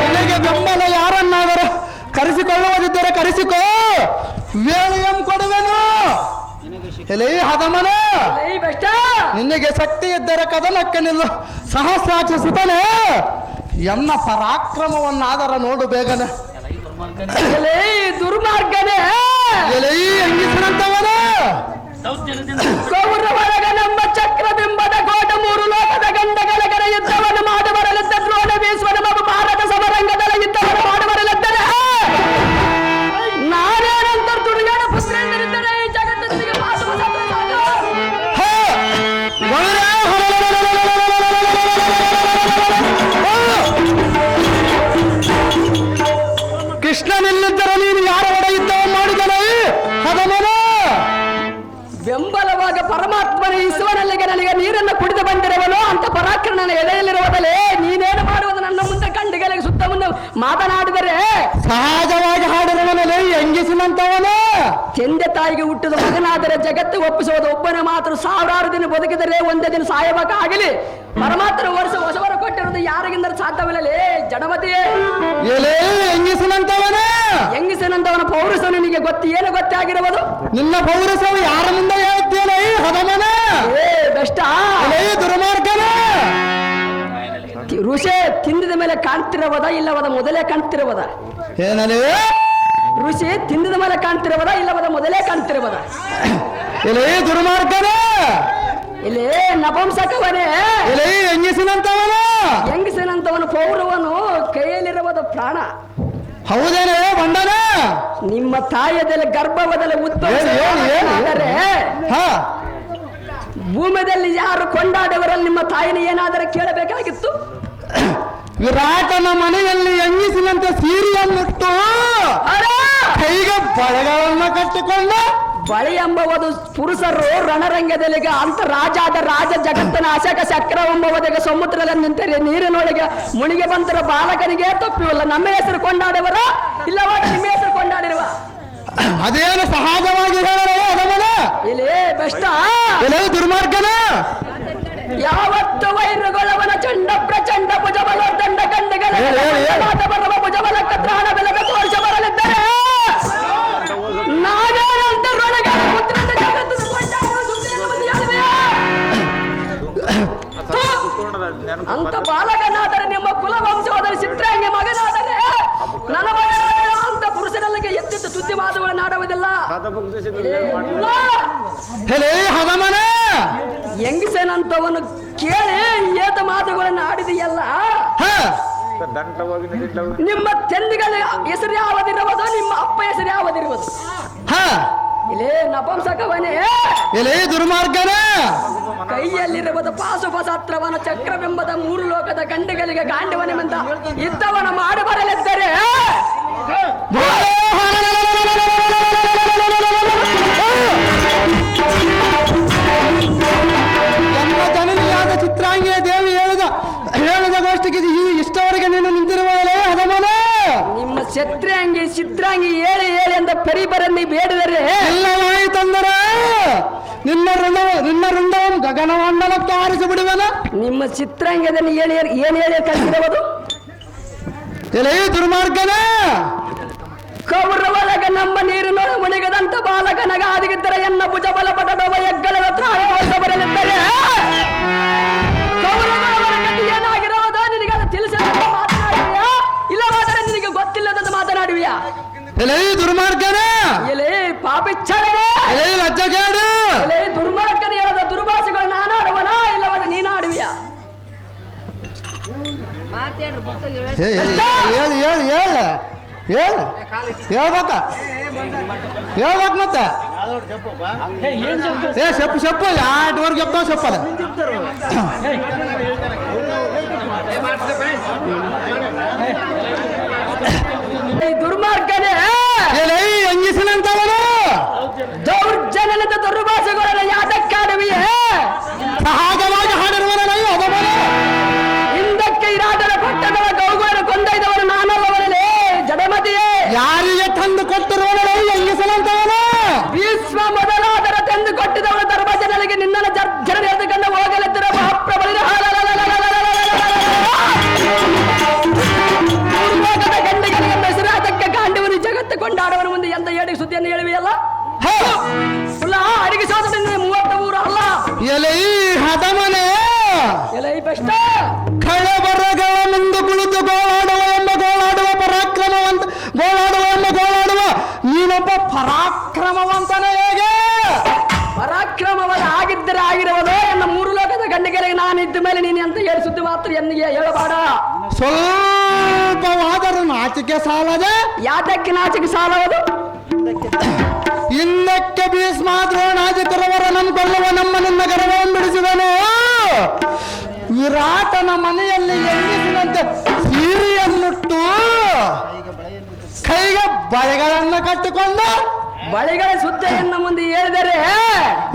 Speaker 3: ನಿನಗೆ ಬೆಂಬಲ ಯಾರನ್ನಾದರೂ ಕರೆಸಿಕೊಳ್ಳುವುದಿದ್ದರೆ ಕರೆಸಿಕೋ, ವೇಳೆಯಂ ಕೊಡುವೆನು. ಎಲೇ ಹದಮನ, ನಿನಗೆ ಶಕ್ತಿ ಇದ್ದರೆ ಕದನಕ್ಕೆ ನಿಲ್ಲು. ಸಹಸ್ರಾಕ್ಷ ಸುತನೆ, ಎನ್ನ ಪರಾಕ್ರಮವನ್ನಾದರ ನೋಡು ಬೇಗನೆ.
Speaker 4: ದುರ್ಮಾರ್ಗನೇ,
Speaker 3: ಎಲೇ ಅಂಗಿಸರಂತವನ,
Speaker 4: ಕೌರವರಗ ನಮ್ಮ ಚಕ್ರಬಿಂಬದ ಕೋಟ 3 ಲೋಕದ ಗಂಡಗಳ ಯುದ್ಧವನ್ನು ಮಾಡಿ ಬರಲಿದ್ದ ದ್ರೋಣ ಬೀಸುವ ನಮ್ಮ ಭಾರತ ಸಮರಂಗದಲ್ಲಿ ಯುದ್ಧವನ್ನು ಮಾಡಿ ಬರಲಿದ್ದರೆ ನಾನೇನಂತ ದುರ್ಗಣ ಪುತ್ರೇಂದ್ರಿದ್ದರೆ ಈ ಜಗತ್ತಿಗೆ ಮಾಸುವ
Speaker 3: ಕೃಷ್ಣನಿಲ್ಲಿದ್ದರೆ ನೀನು ಯಾರ ಒಡ ಯುದ್ಧವನ್ನು ಮಾಡಿದನು? ಹದಮನ,
Speaker 4: ಬೆಂಬಲವಾಗ ಪರಮಾತ್ಮನ ಈಶ್ವರನಿಗೆ ನನಗೆ ನೀರನ್ನು ಕುಡಿದು ಬಂದಿರುವನು ಅಂತ ಪರಾಕ್ರಮನ ಎದೆಯಲ್ಲಿರುವುದಲೇ ನೀನೇನು ಮಾಡುವುದು? ನನ್ನ ಮುಂದೆ ಕಂಡಿಗಳಿಗೆ ಸುತ್ತ ಮುಂದೆ ಮಾತನಾಡಿದರೆ
Speaker 3: ಸಹಜವಾಗಿ ಹಾಡಿರುವನಲ್ಲಿ ಎಂಗಿಸಿನಂತವನ.
Speaker 4: ತಂದೆ ತಾಯಿಗೆ ಹುಟ್ಟಿದ ಮಗನಾದರೆ ಜಗತ್ತು ಒಪ್ಪಿಸುವುದು ಒಬ್ಬನೇ ಮಾತ್ರ. 1000 ದಿನ ಬದುಕಿದರೆ ಒಂದೇ ದಿನ ಸಾಯಬೇಕಾಗಲಿ. ಪರಮಾತ್ಮ ಹೊಸವರ ಕೊಟ್ಟಿರೋದು ಯಾರಿಗಿಂದ ಸಾಧ್ಯವಿಲ್ಲಲೇ ಜಡಮತಿಯೇ.
Speaker 3: ಎಲೇ ಎಂಗಿಸಿನಂತವನ,
Speaker 4: ಹೆಂಗಿಸನಂತವನ ಪೌರುಷ ನಿನಗೆ ಏನು ಗೊತ್ತಾಗಿರುವುದು?
Speaker 3: ನಿನ್ನ ಪೌರಸವು ಯಾರ ಮುಂದೆ ಹೇಳ್ತೇನೆ? ಹದಮನ,
Speaker 4: ಬೆಷ್ಟ
Speaker 3: ದುರ್ಮಾರ್ಗನ,
Speaker 4: ಋಷಿ ತಿಂದಿದ ಮೇಲೆ ಕಾಣ್ತಿರುವುದ ಇಲ್ಲವದ ಮೊದಲೇ ಕಾಣ್ತಿರುವುದ?
Speaker 3: ಏನಲೇ
Speaker 4: ಋಷಿ ತಿಂದಿದ ಮೇಲೆ ಕಾಣ್ತಿರುವುದ ಇಲ್ಲವದ ಮೊದಲೇ ಕಾಣ್ತಿರುವುದ?
Speaker 3: ಎಲೇ ದುರ್ಮಾರ್ಗನ,
Speaker 4: ಇಲ್ಲಿ ನಪಂಸಕವನೇ,
Speaker 3: ಎಲೇ ಎಂಗಿಸಿನಂತವನ,
Speaker 4: ಹೆಂಗಸನಂತವನು ಪೌರವನು ಕೈಯಲ್ಲಿರುವುದು ಪ್ರಾಣ.
Speaker 3: ಹೌದೇನೇ ಬಂಡನ?
Speaker 4: ನಿಮ್ಮ ತಾಯದಲ್ಲಿ ಗರ್ಭವದಲ್ಲಿ ಉದ್ಭವಿಸಿದರೆ
Speaker 3: ಹಾ,
Speaker 4: ಭೂಮಿಯಲ್ಲಿ ಯಾರು ಕೊಂಡಾಡವರಲ್ಲಿ ನಿಮ್ಮ ತಾಯಿನ ಏನಾದರೂ ಕೇಳಬೇಕಾಗಿತ್ತು?
Speaker 3: ವಿರಾಟನ ಮನೆಯಲ್ಲಿ ಎಂಗಿಸಿನಂತೆ ಸೀರೆಯನ್ನಿಟ್ಟು ಕೈಗೆ ಬಳೆಗಳನ್ನು ಕಟ್ಟಿಕೊಂಡ
Speaker 4: ಬಳಿ ಎಂಬುವುದು ಪುರುಷರು ರಣರಂಗದಲ್ಲಿ ಅಂತ ರಾಜಾದ ರಾಜ ಜಗತ್ತನ ಅಶಕ ಚಕ್ರ ಎಂಬುವುದಕ್ಕೆ ಸಮುದ್ರದಲ್ಲಿ ನಿಂತರೆ ನೀರಿನೊಳಗೆ ಮುಣಿಗೆ ಬಂದಿರೋ ಬಾಲಕನಿಗೆ ತಪ್ಪಿವಲ್ಲ. ನಮ್ಮ ಹೆಸರು ಕೊಂಡಾಡುವರ ಇಲ್ಲವ ನಿಮ್ಮ ಹೆಸರು ಕೊಂಡಾಡಿರುವ?
Speaker 3: ಅದೇನು ಸಹಜವಾಗಿ ಹೇಳೋಣ ಅದನ್ನ.
Speaker 4: ಇಲ್ಲಿ ಬೆಷ್ಟ
Speaker 3: ದುರ್ಮಾರ್ಗನ,
Speaker 4: ಯಾವತ್ತು ವೈರುಗಳವನ ಚಂಡ ಪ್ರಚಂಡ ಭುಜಬಲ ದಂಡ ಕಂಡಗಳ ಬರುವ ಭುಜಬಲ ಕತ್ರಾಣ ಬೆಲಗ ತೋರಿಸ ಬರಲಿದ್ದರೆ ನಾವೇನಂತ ಋಣಗಳ ಪುತ್ರನ ಜಗತ್ತನ್ನು ಕೊಂಡಾಡುವ ಸುದ್ದಿಯನ್ನು ಬಂದು ಹೇಳಿದೆಯಾ? ಅಂತ ಬಾಲಕನಾದರೆ ನಿಮ್ಮ ಕುಲವಂಶವಾದರೆ ಚಿತ್ರಾಂಗಿ ಮಗನಾದರೆ ನನ್ನ ಮಗನಾದರೆ ಅಂತ ಪುರುಷನಲ್ಲಿಗೆ ಎತ್ತಿದ್ದು ಸುದ್ದಿ ಮಾತುಗಳನ್ನು ಆಡುವುದಿಲ್ಲ.
Speaker 3: ಹದಮನ
Speaker 4: ಹೆಂಗಸೇನಂತವನು ಕೇಳಿ ಏತ ಮಾತುಗಳನ್ನು ಆಡಿದೆಯಲ್ಲ. ನಿಮ್ಮ ತಂದೆಗಳ ಹೆಸರು ಯಾವದಿರುವುದು? ನಿಮ್ಮ ಅಪ್ಪ ಹೆಸರು ಯಾವದಿರುವುದು? ಇಲ್ಲೇ ನಪಂಸಕವನೇ,
Speaker 3: ಎಲೇ ದುರ್ಮಾರ್ಗನ,
Speaker 4: ಕೈಯಲ್ಲಿರುವುದು ಪಾಶುಪಶಾಸ್ತ್ರವನ ಚಕ್ರವೆಂಬದ 3 ಲೋಕದ ಗಂಡುಗಳಿಗೆ ಗಾಂಡವನೆಂಬ ಯುದ್ಧವನ ಮಾಡಿ ಬರಲಿದ್ದರೆ
Speaker 3: ನಮ್ಮ ಜನನಿಯಾದ ಚಿತ್ರಾಂಗಿಯ ದೇವಿ ಹೇಳಿದ ಗೋಷ್ಠಿಗೆ ಇಷ್ಟವರೆಗೆ ನೀನು ನಿಂತಿರುವಲೇ ಹದಮನ.
Speaker 4: ನಿಮ್ಮ ಚಿತ್ರಾಂಗಿ ಹೇಳಿ ಅಂತ ಪರಿಬರನ್ನಿ ಬೇಡಿದರೆ
Speaker 3: ಎಲ್ಲವಾಯಿತಂದರೆ ನಿನ್ನ ಋಂದವನ್ನು ಗಗನವಂದನಕ್ಕೆ ಆರಿಸಿ ಬಿಡುವನ.
Speaker 4: ನಿಮ್ಮ ಚಿತ್ರಾಂಗದಲ್ಲಿ ಏನ್ ಹೇಳಿ ಕಲಿಸಿರಬಹುದು?
Speaker 3: ಎಲೆ ದುರ್ಮಾರ್ಗನ,
Speaker 4: ಕೌರವಲಗ ನಮ್ಮ ನೀರಿನೊಳ ಮುಣಿಗದಂತ ಬಾಲಕನಗ ಆಗಿದ್ದರೆ ಎನ್ನ ಭುಜ ಬಲ ಪಟದವ ಎಗ್ಗಳದ ತ್ರಾಣ ಬರಲಿದ್ದರೆ ಕೌರವರ ಗತಿ ಏನಾಗಿರೋದ ನಿನಗೆ ಅದು ತಿಳಿಸದಂತ ಮಾತನಾಡುವಿಯಾ, ಇಲ್ಲವಾದರೆ ನಿನಗೆ ಗೊತ್ತಿಲ್ಲದಂತ ಮಾತನಾಡುವಿಯಾ?
Speaker 3: ಎಲೆ ದುರ್ಮಾರ್ಗನ,
Speaker 4: ಎಲೆ ಪಾಪಿಚ್ಛರನೇ,
Speaker 3: ಎಲೆ ಲಜ್ಜಗೇಡು,
Speaker 4: ಎಲೆ ದುರ್ಮಾರ್ಗನ ಹೇಳದ ದುರ್ಭಾಷೆಗಳು ನಾನಾಡುವನ, ಇಲ್ಲವಾದ ನೀನಾಡುವಿಯಾ?
Speaker 3: ಹೇಳ್ಬೇಕ ಹೇಳ್ಬೇಕು ಮತ್ತೆ చెప్పు ఆటి వరకు చెప్తాం చెప్పాలి.
Speaker 4: ದುರ್ಮಾರ್ಗನೇ
Speaker 3: ಹೆಂಗಿಸಿನಂತವನು
Speaker 4: ದೌರ್ಜನ್ಯದ ದುರ್ಭಾಷೆಗಳನ್ನು ಯಾತಕ್ಕಾಡುವಿಯೇ?
Speaker 3: ಸಹಜವಾಗಿ ಹಾಡಿರುವನು ಅವಮಾನ.
Speaker 4: ಹಿಂದಕ್ಕೆ ಇರಾದರ ಪಟ್ಟಣದ ಗೌಗಳನ್ನು ಕೊಂದೊಯ್ದವನು ನಾನಲ್ಲವನೇ ಜಡಮತಿಯೇ.
Speaker 3: ಯಾರಿಗೆ ತಂದು ಕೊಟ್ಟಿರುವನು ಹೆಂಗಿಸಿನಂತವನು?
Speaker 4: ವಿಶ್ವ ಮೊದಲಾದರ ತಂದು ಕೊಟ್ಟಿದವನು ಧರ್ಮಜನರಿಗೆ ನಿನ್ನ ಜನ ಎದುಕೊಂಡು ಹೋಗಲೆತ್ತಿರ ಮಹಾಪ್ರಬಲಿನ ಗಂಡಿಗಳಿಗೆ ಹೆಸರಾದಕ್ಕೆ ಕಾಂಡವನು ಜಗತ್ತು ಕೊಂಡಾಡುವನು ಮುಂದೆ ಎಂತ ಹೇಳಿ ಸುದ್ದಿಯನ್ನು ಹೇಳುವಿಯಲ್ಲ? ಅಡಿಗೆ ಸೋದರಿಂದ 33 ಅಲ್ಲ
Speaker 3: ಎಲೆ ಹದಮನೆ,
Speaker 4: ಎಲೆ ಬೆಷ್ಟ
Speaker 3: ಕಳಬರಗಳ ಮುಂದೆ ಕುಳಿತು ಗೋಳಾಡುವ ಪರಾಕ್ರಮವಂತ ಗೋಳಾಡುವ ನೀನೊಬ್ಬ ಪರಾಕ್ರಮವಂತನೇ ಹೇಗೆ?
Speaker 4: ಪರಾಕ್ರಮವಾದ ಆಗಿದ್ದರೆ ಆಗಿರುವುದು ಎನ್ನ 3 ಲೋಕದ ಗಂಡಿಗೆರೆಗೆ ನಾನು ಇದ್ದ ಮೇಲೆ ನೀನು ಅಂತ ಹೇಳಿ ಸುದ್ದಿ ಮಾತ್ರ ಎನ್ನಿಗೆ ಹೇಳಬೇಡ.
Speaker 3: ಸ್ವಲ್ಪವಾದರೂ ನಾಚಿಕೆ ಸಾಲದೆ.
Speaker 4: ಯಾತಕ್ಕೆ ನಾಚಿಕೆ ಸಾಲವದು?
Speaker 3: ಹಿಂದಕ್ಕೆ ಭೀಷ್ಮಾದ್ರೋಣಾದಿಕರವರ ನಂಬಿಕೊಳ್ಳುವ ನಮ್ಮ ನಿನ್ನ ಗರ್ವವನ್ನು ಬಿಡಿಸಿದನು. ವಿರಾಟನ ಮನೆಯಲ್ಲಿ ಎನ್ನಿಸಿದಂತೆ ಸೀರೆಯನ್ನುಟ್ಟು ಕೈಗೆ ಬಳೆಗಳನ್ನು ಕಟ್ಟಿಕೊಂಡು
Speaker 4: ಬಳಿಗಳ ಸುದ್ದಿಯನ್ನು ಮುಂದೆ ಹೇಳಿದರೆ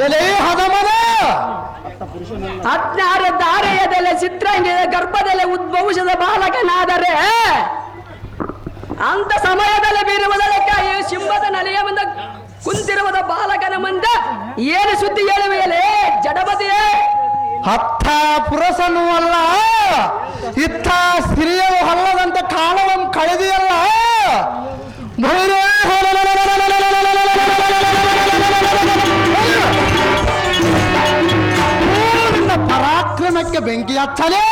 Speaker 3: ಎಲೆ ಹದಮನ
Speaker 4: 16 ದಾರೆಯದೆಲೆ ಚಿತ್ರಾಂಗಿಯ ಗರ್ಭದಲ್ಲೇ ಉದ್ಭವಿಸಿದ ಬಾಲಕನಾದರೆ ಅಂತ ಸಮಯದಲ್ಲಿ ಬೀರುವುದಕ್ಕೆ ಈ ಸಿಂಹದ ನಲಿಯ ಮುಂದೆ ಕುಂತಿರುವುದ ಬಾಲಕನ ಮುಂದೆ ಏನು ಸುದ್ದಿ ಹೇಳುವೆಯಲೇ ಜಡಬದಿಯೇ?
Speaker 3: ಹತ್ತ ಪುರುಷನೂ ಅಲ್ಲ, ಇತ್ತ ಸ್ತ್ರೀಯೂ ಅಲ್ಲದಂತ ಕಾಲವನ್ನು ಕಳೆದಿಯಲ್ಲ. ನಿನ್ನ ಪರಾಕ್ರಮಕ್ಕೆ ಬೆಂಕಿ ಹಚ್ಚಲೇ.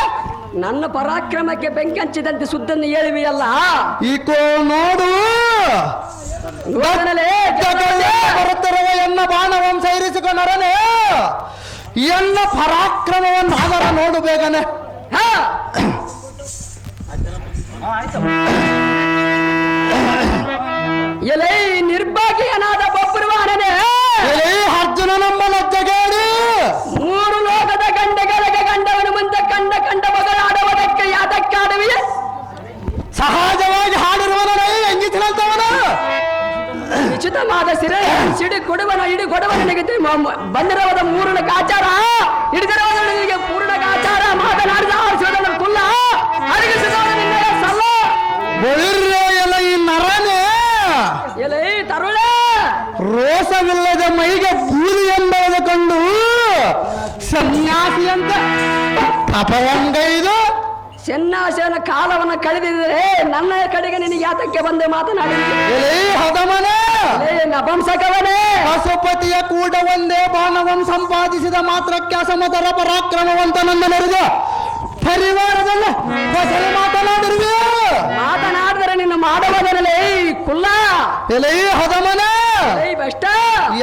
Speaker 4: ನನ್ನ ಪರಾಕ್ರಮಕ್ಕೆ ಬೆಂಕಿ ಹಚ್ಚಿದಂತೆ ಸುದ್ದನ್ನು ಹೇಳುವೆಯಲ್ಲ.
Speaker 3: ಈಕೋ ನೋಡು ಬರುತ್ತಿರುವ ಎನ್ನ ಬಾಣವಂಶ ಇರಿಸಿಕೊಂಡರನೆ ಎನ್ನ ಪರಾಕ್ರಮವನ್ನು ಅದರ ನೋಡು ಬೇಗನೆ.
Speaker 4: ಎಲೆ ನಿರ್ಭಾಗ್ಯನಾದ ಬಬ್ರುವಾಣನೆ,
Speaker 3: ಅರ್ಜುನನಂಬ ಲಜ್ಜಗೇಡಿ
Speaker 4: 3 ಲೋಕದ ಗಂಡಗಳಿಗೆ ಗಂಡವನ ಮುಂದೆ ಕಂಡ ಮಗಳಾಡುವುದಕ್ಕೆ ಯಾತಕ್ಕಾಡುವಿಯೇ?
Speaker 3: ಸಹಜವಾಗಿ ಹಾಡಿರುವನ ಹೆಂಗಿಸಿನಂತವನ
Speaker 4: ನಿಶ್ಚಿತವಾದ ಸಿಡಿ ಕೊಡುವನ ಇಡಿ ಕೊಡುವನ ನಿಗದಿ ಬಂದಿರುವುದ 3 ಆಚಾರ ಹಿಡಿದಿರುವುದ ನಿನಗೆ ಪೂರ್ಣ ಆಚಾರ ಮಾತನಾಡಿದ ಆರಿಸುವುದನ್ನು ಕುಲ್ಲ ಅಡಗಿಸಿದವನ ನಿನ್ನ ಸಲ್ಲ
Speaker 3: ಎಲ್ಲ ಈ ನರನೇ
Speaker 4: ಎಲೆ ತರುಳ
Speaker 3: ರೋಷವಿಲ್ಲದ ಮೈಗೆ ಬೂದಿ ಎಂಬುದು ಕಂಡು ಸನ್ಯಾಸಿ ಅಂತ ತಪವಂಗೈದು
Speaker 4: ಸನ್ಯಾಸಿಯನ ಕಾಲವನ್ನು ಕಳೆದಿದ್ದರೆ ನನ್ನ ಕಡೆಗೆ ನಿನಗೆ ಯಾತಕ್ಕೆ ಬಂದು ಮಾತನಾಡಿದೆ?
Speaker 3: ಹದಮನ
Speaker 4: ನಪಂಸಕವನೇ,
Speaker 3: ಪಶುಪತಿಯ ಕೂಡ ಒಂದೇ ಬಾಣವನ್ನು ಸಂಪಾದಿಸಿದ ಮಾತ್ರಕ್ಕೆ ಅಸಮತರ ಪರಾಕ್ರಮವಂತನನ್ನು ನೆರೆದು ಪರಿವಾರದಲ್ಲ ಹೊಸಲು ಮಾತನಾಡಿರುವೆ.
Speaker 4: ಮಾತನಾಡಿದರೆ ನಿನ್ನ ಮಾಡುವುದರಲ್ಲೇ ಕುಲ್ಲ
Speaker 3: ಎಲೈ ಹದಮನ
Speaker 4: ಬೆಷ್ಟ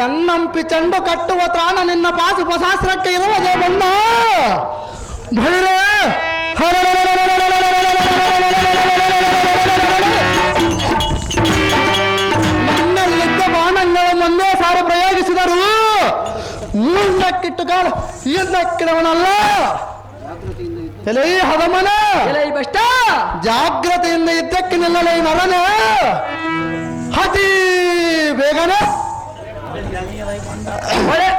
Speaker 3: ಎನ್ನಂಪಿ ಚೆಂಡು ಕಟ್ಟುವ ತ್ರಾಣ ನಿನ್ನ ಪಾಶುಪಶಾಸ್ತ್ರಕ್ಕೆ ಇರುವುದೇ ಬಂದ ಭೈರೇ ನನ್ನಲ್ಲಿದ್ದ ಬಾಣಗಳನ್ನು ಒಂದೇ ಸಾರಿ ಪ್ರಯೋಗಿಸಿದರು. ಮೂರ್ನಕ್ಕಿಟ್ಟು ಕಾಲ ಇನ್ನಕ್ಕಿಡವನಲ್ಲ. ಎಲೈ ಹದಮನ
Speaker 4: ಬೆಷ್ಟ
Speaker 3: ಜಾಗ್ರತೆಯಿಂದ ಇದ್ದಕ್ಕೆ ನಿಲ್ಲಲೈ ನರನ ಅತಿ ಬೇಗನೆ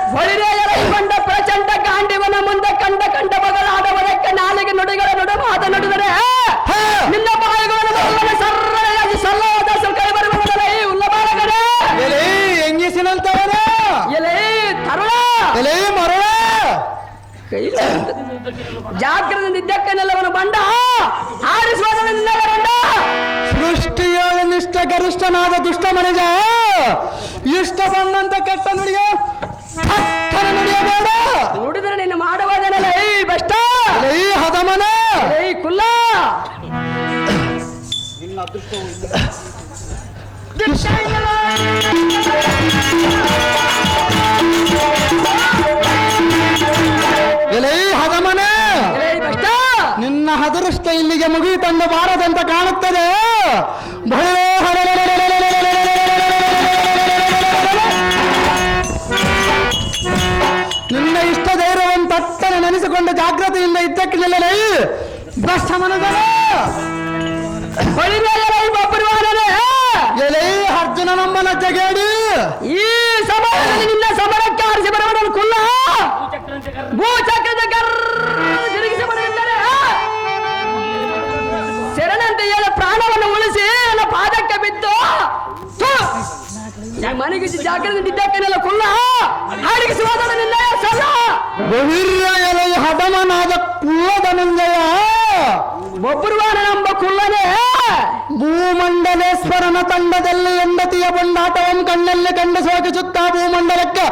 Speaker 4: ಹೊಳೆಕೊಂಡ ಪ್ರಚಂಡ ಗಾಂಡಿವನ ಮುಂದೆ ಕಂಡ ಮಗಳಾಡುವುದಕ್ಕೆ ನಾಲಿಗೆ ನುಡಿಗಳ ನುಡ ಮಾತನಾಡಿದರೆ ನಿನ್ನ ಬಾಯಿಗಳನ್ನು ಸರ್ರಾಗಿ ಸಲ್ಲವಾದ ಕೈ ಬರುವುದಲ್ಲ ಈ ಉಲ್ಲಬಾಲಕನೇ.
Speaker 3: ಎಲೈ ಹೆಂಗಿಸಿನಂತವನ
Speaker 4: ಎಲೆ ತರುಣ ಜಾಗ್ರದಿಂದ ಇದ್ದಕ್ಕನೆಲ್ಲವನು ಬಂಡ ಆರಿಸುವುದರಿಂದ
Speaker 3: ಸೃಷ್ಟಿಯೊಳ ನಿಷ್ಠ ಗರಿಷ್ಠನಾದ ದುಷ್ಟ ಮನುಜ ಇಷ್ಟ ಬಂದಂತ ಕೆಟ್ಟ ನುಡಿಯ ನುಡಿಯಬೇಡ.
Speaker 4: ನುಡಿದ್ರೆ ನೀನು ಮಾಡುವುದೇನಲ್ಲ ಈ ಬಷ್ಟ
Speaker 3: ಈ ಹದಮನ
Speaker 4: ಈ ಕುಲ್ಲ
Speaker 3: ಎಲೈ ಹದಮನ
Speaker 4: ಈ ಬಷ್ಟ
Speaker 3: ನಿನ್ನ ಹದೃಷ್ಟ ಇಲ್ಲಿಗೆ ಮುಗಿತಂದು ಬಾರದಂತ ಕಾಣುತ್ತದೆ. ನಿನ್ನ ಇಷ್ಟ ಧೈರ್ಯವನ್ನು ತಟ್ಟನೆ ನೆನೆಸಿಕೊಂಡು ಜಾಗ್ರತೆಯಿಂದ ಇದ್ದಕ್ಕೆ ನಿಲ್ಲಲೈ ಭ್ರಷ್ಟ ಮನಗಳ ಎಲೈ ಅರ್ಜುನ ನಮ್ಮನ ಜಗೇಡಿ
Speaker 4: ಈ ಸಮಯದಲ್ಲಿ ನಿನ್ನ ಸಮರಕ್ಕೆ ಆರಿಸಿ ಬರುವನು ಕುಲ್ಲ ಭೂಚಕ್ರದ ತಿರುಗಿಸಿ ಬರುತ್ತಾರೆ. ಶರಣಂತೆ ಹೇಳ ಪ್ರಾಣವನ್ನು ಉಳಿಸಿ ನನ್ನ ಪಾದಕ್ಕೆ ಬಿದ್ದು ಮನೆಗೆ ಜಾಗ್ರತೆ ಇದ್ದಕ್ಕನೆಲ್ಲ ಕುಲ್ಲ ಹಾಡಿಗಿಸಿ ಹೋದನು ನಿನ್ನ ಸಲ್ಲ
Speaker 3: ಬಹಿರ್ಯ ಎಲೈ ಹದಮನಾದ ಕುಲ್ಲದನಂದಯ
Speaker 4: ಒಬ್ಬರುವಾನೆಂಬ ಕುಲ್ಲನೇ
Speaker 3: ಭೂಮಂಡಲೇಶ್ವರನ ತಂಡದಲ್ಲಿ ಹೆಂಡತಿಯ ಬಂಡಾಟವನ್ನು ಕಣ್ಣಲ್ಲಿ ಕಂಡು ಸೋಕಿಸುತ್ತಾ ಭೂಮಂಡಲಕ್ಕೆ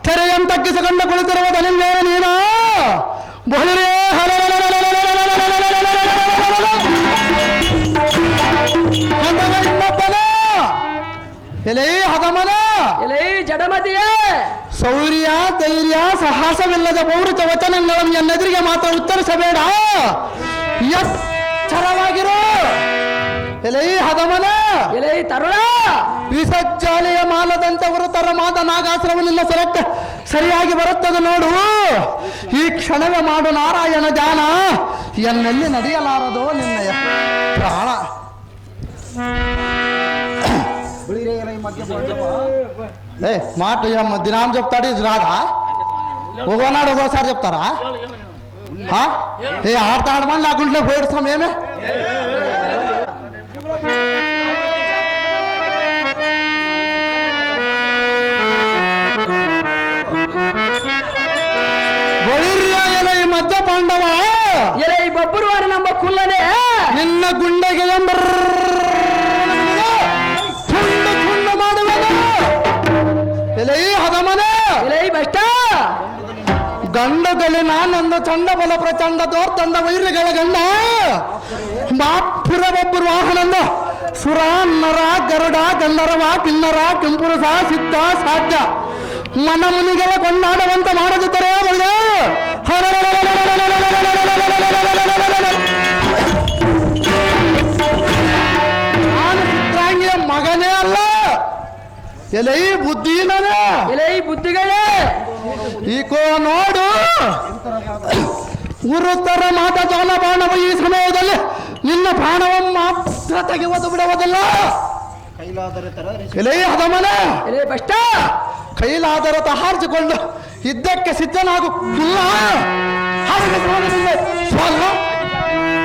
Speaker 3: ತೆರೆಯಂತಕ್ಕಿಸಿಕೊಂಡು ಕುಳಿತಿರುವ ಧನಂಜಯ ನೀನ ಬಹಿರೇ ಇನ್ನೊಬ್ಬನ ಎಲೇ ಹದಮನ
Speaker 4: ಎಲೈ ಜಡಮತಿಯೇ
Speaker 3: ಶೌರ್ಯ ಧೈರ್ಯ ಸಾಹಸವಿಲ್ಲದ ಪೌರುಷ ವಚನಗಳನ್ನು ಎನ್ನೆದುರಿಗೆ ಮಾತ್ರ ಉತ್ತರಿಸಬೇಡ. ಎಚ್ಚರವಾಗಿರು ಎಲೈ ಹದಮನ
Speaker 4: ಎಲೈ ತರುಣ
Speaker 3: ವಿಸಜ್ಜಾಲೆಯ ಮಾಲದಂತ ವೃತರ ಮಾದ ನಾಗಾಶ್ರವನಿಂದ ಸೆಲೆಕ್ಟ್ ಸರಿಯಾಗಿ ಬರುತ್ತದೆ ನೋಡು. ಈ ಕ್ಷಣವೇ ಮಾಡು ನಾರಾಯಣ ಜಾನ ಎನ್ನಲ್ಲಿ ನಡೆಯಲಾರದೋ ನಿನ್ನಯ ಪ್ರಾಣ. ఏ మాట దినాం చెప్తాడు ఇది రాదా ఒకనాడు ఒక్కోసారి చెప్తారా ఏ ఆడతా ఆడమని లేకుంటే పోయిస్తాం ఏమే ఈ మధ్య పాండవ
Speaker 4: ಎಲೈ ಬಬ್ಬರುವಾನ ನಮ್ಮ ಕುಲ್ಲನೇ
Speaker 3: ನಿನ್ನ ಗುಂಡೆಗೆ ಎಲೈ ಹದಮನ
Speaker 4: ಎಲೈ ಬಷ್ಟ
Speaker 3: ಗಂಡಗಲಿ ನಾನೊಂದು ಚಂಡ ಬಲ ಪ್ರಚಂಡ ತೋರ್ತಂದ ವೈರ್ಯಗಳ ಗಂಡ ಮಾಪುರ ಒಬ್ಬರು ವಾಹನಂದ ಸುರ ನರ ಗರುಡ ಗಂಧರ್ವ ಕಿನ್ನರ ಕೆಂಪುರುಷ ಸಿದ್ಧ ಸಾಧ್ಯ ಮನ ಮುನಿಗಳ ಕೊಂಡಾಡುವಂತ ಮಾಡದಿದ್ದರೆ ಒಳ್ಳೆ ನಾನು ಚಿತ್ರಾಂಗಿಯ ಮಗನೇ ಅಲ್ಲ ಎಲೈ ಬುದ್ಧಿನ
Speaker 4: ಎಲೈ ಬುದ್ಧಿಗಳೇ
Speaker 3: ಈಕೋ ನೋಡು ಉರುತ್ತರ ಮಾತ ಜೋಲ ಬಾಣವ ಈ ಸಮಯದಲ್ಲಿ ನಿನ್ನ ಪ್ರಾಣವನ್ನು ಮಾತ್ರ ತೆಗೆಯುವುದು ಬಿಡುವುದಿಲ್ಲ. ಎಲೈ ಹದಮನ
Speaker 4: ಎಲೈ ಬಷ್ಟ
Speaker 3: ಕೈಲಾದರ ಹಾರಿಸಿಕೊಂಡು ಇದ್ದಕ್ಕೆ ಸಿದ್ಧನಾಗುತ್ತಿಲ್ಲ.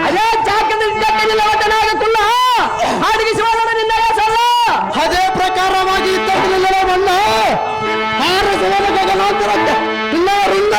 Speaker 4: ಅದೇ ಜಾಗದಲ್ಲಿ ಕುಲ್ಲ ಹಾಡಿಗಿಸುವ ನಿನ್ನ ಸಲ್ಲ
Speaker 3: ಅದೇ ಪ್ರಕಾರವಾಗಿ ಇದ್ದಕ್ಕೆ ನಿಲ್ಲಲೇ ಬಂದ ಹಾರಿಸುವ ಗಗನಾಂತರಕ್ಕೆ ಇನ್ನವರಿಂದ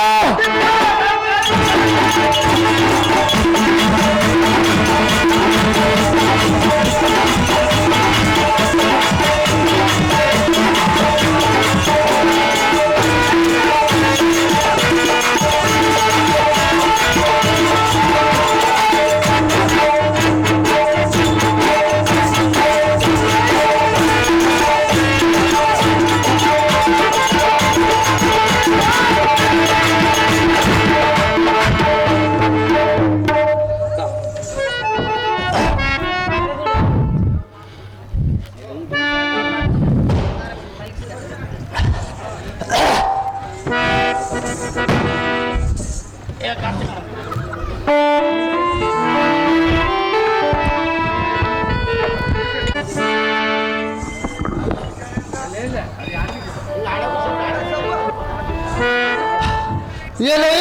Speaker 3: ಎಲೈ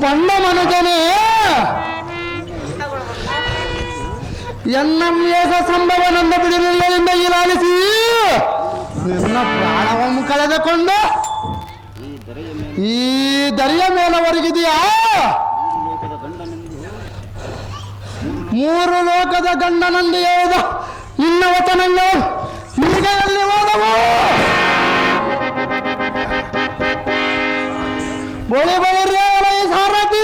Speaker 3: ಪಣ್ಣ ಮನುಜನೇ ಎನ್ನಮ್ಯೇಸ ಸಂಭವನಂದ ಬಿಡಲಿಲ್ಲದಿಂದ ಹೀಲಾಲಿಸಿ ನಿನ್ನ ಪ್ರಾಣವನ್ನು ಕಳೆದುಕೊಂಡು ಈ ದರಿಯ ಮೇಲವರೆಗಿದೆಯಾ? ಮೂರು ಲೋಕದ ಗಂಡನಂದು ಹೇಳಿದ ನಿನ್ನ ವಚನಗಳು ಈಗ ಎಲ್ಲಿ ಹೋದವು? ಬಳಿ ಬಳಿ ಸಾರಥಿ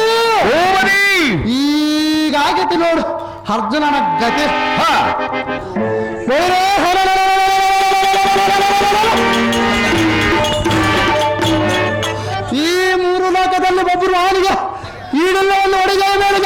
Speaker 3: ಈಗಾಗಿತ್ತು ನೋಡು ಅರ್ಜುನನ ಗತಿ. ಈ ಮೂರು ಲೋಕದಲ್ಲಿ ಒಬ್ಬರು ಅವನಿಗೆ ಈಡೆಲ್ಲ ಒಂದು ಹೊಡೆಗೆ ಮೇಲೆ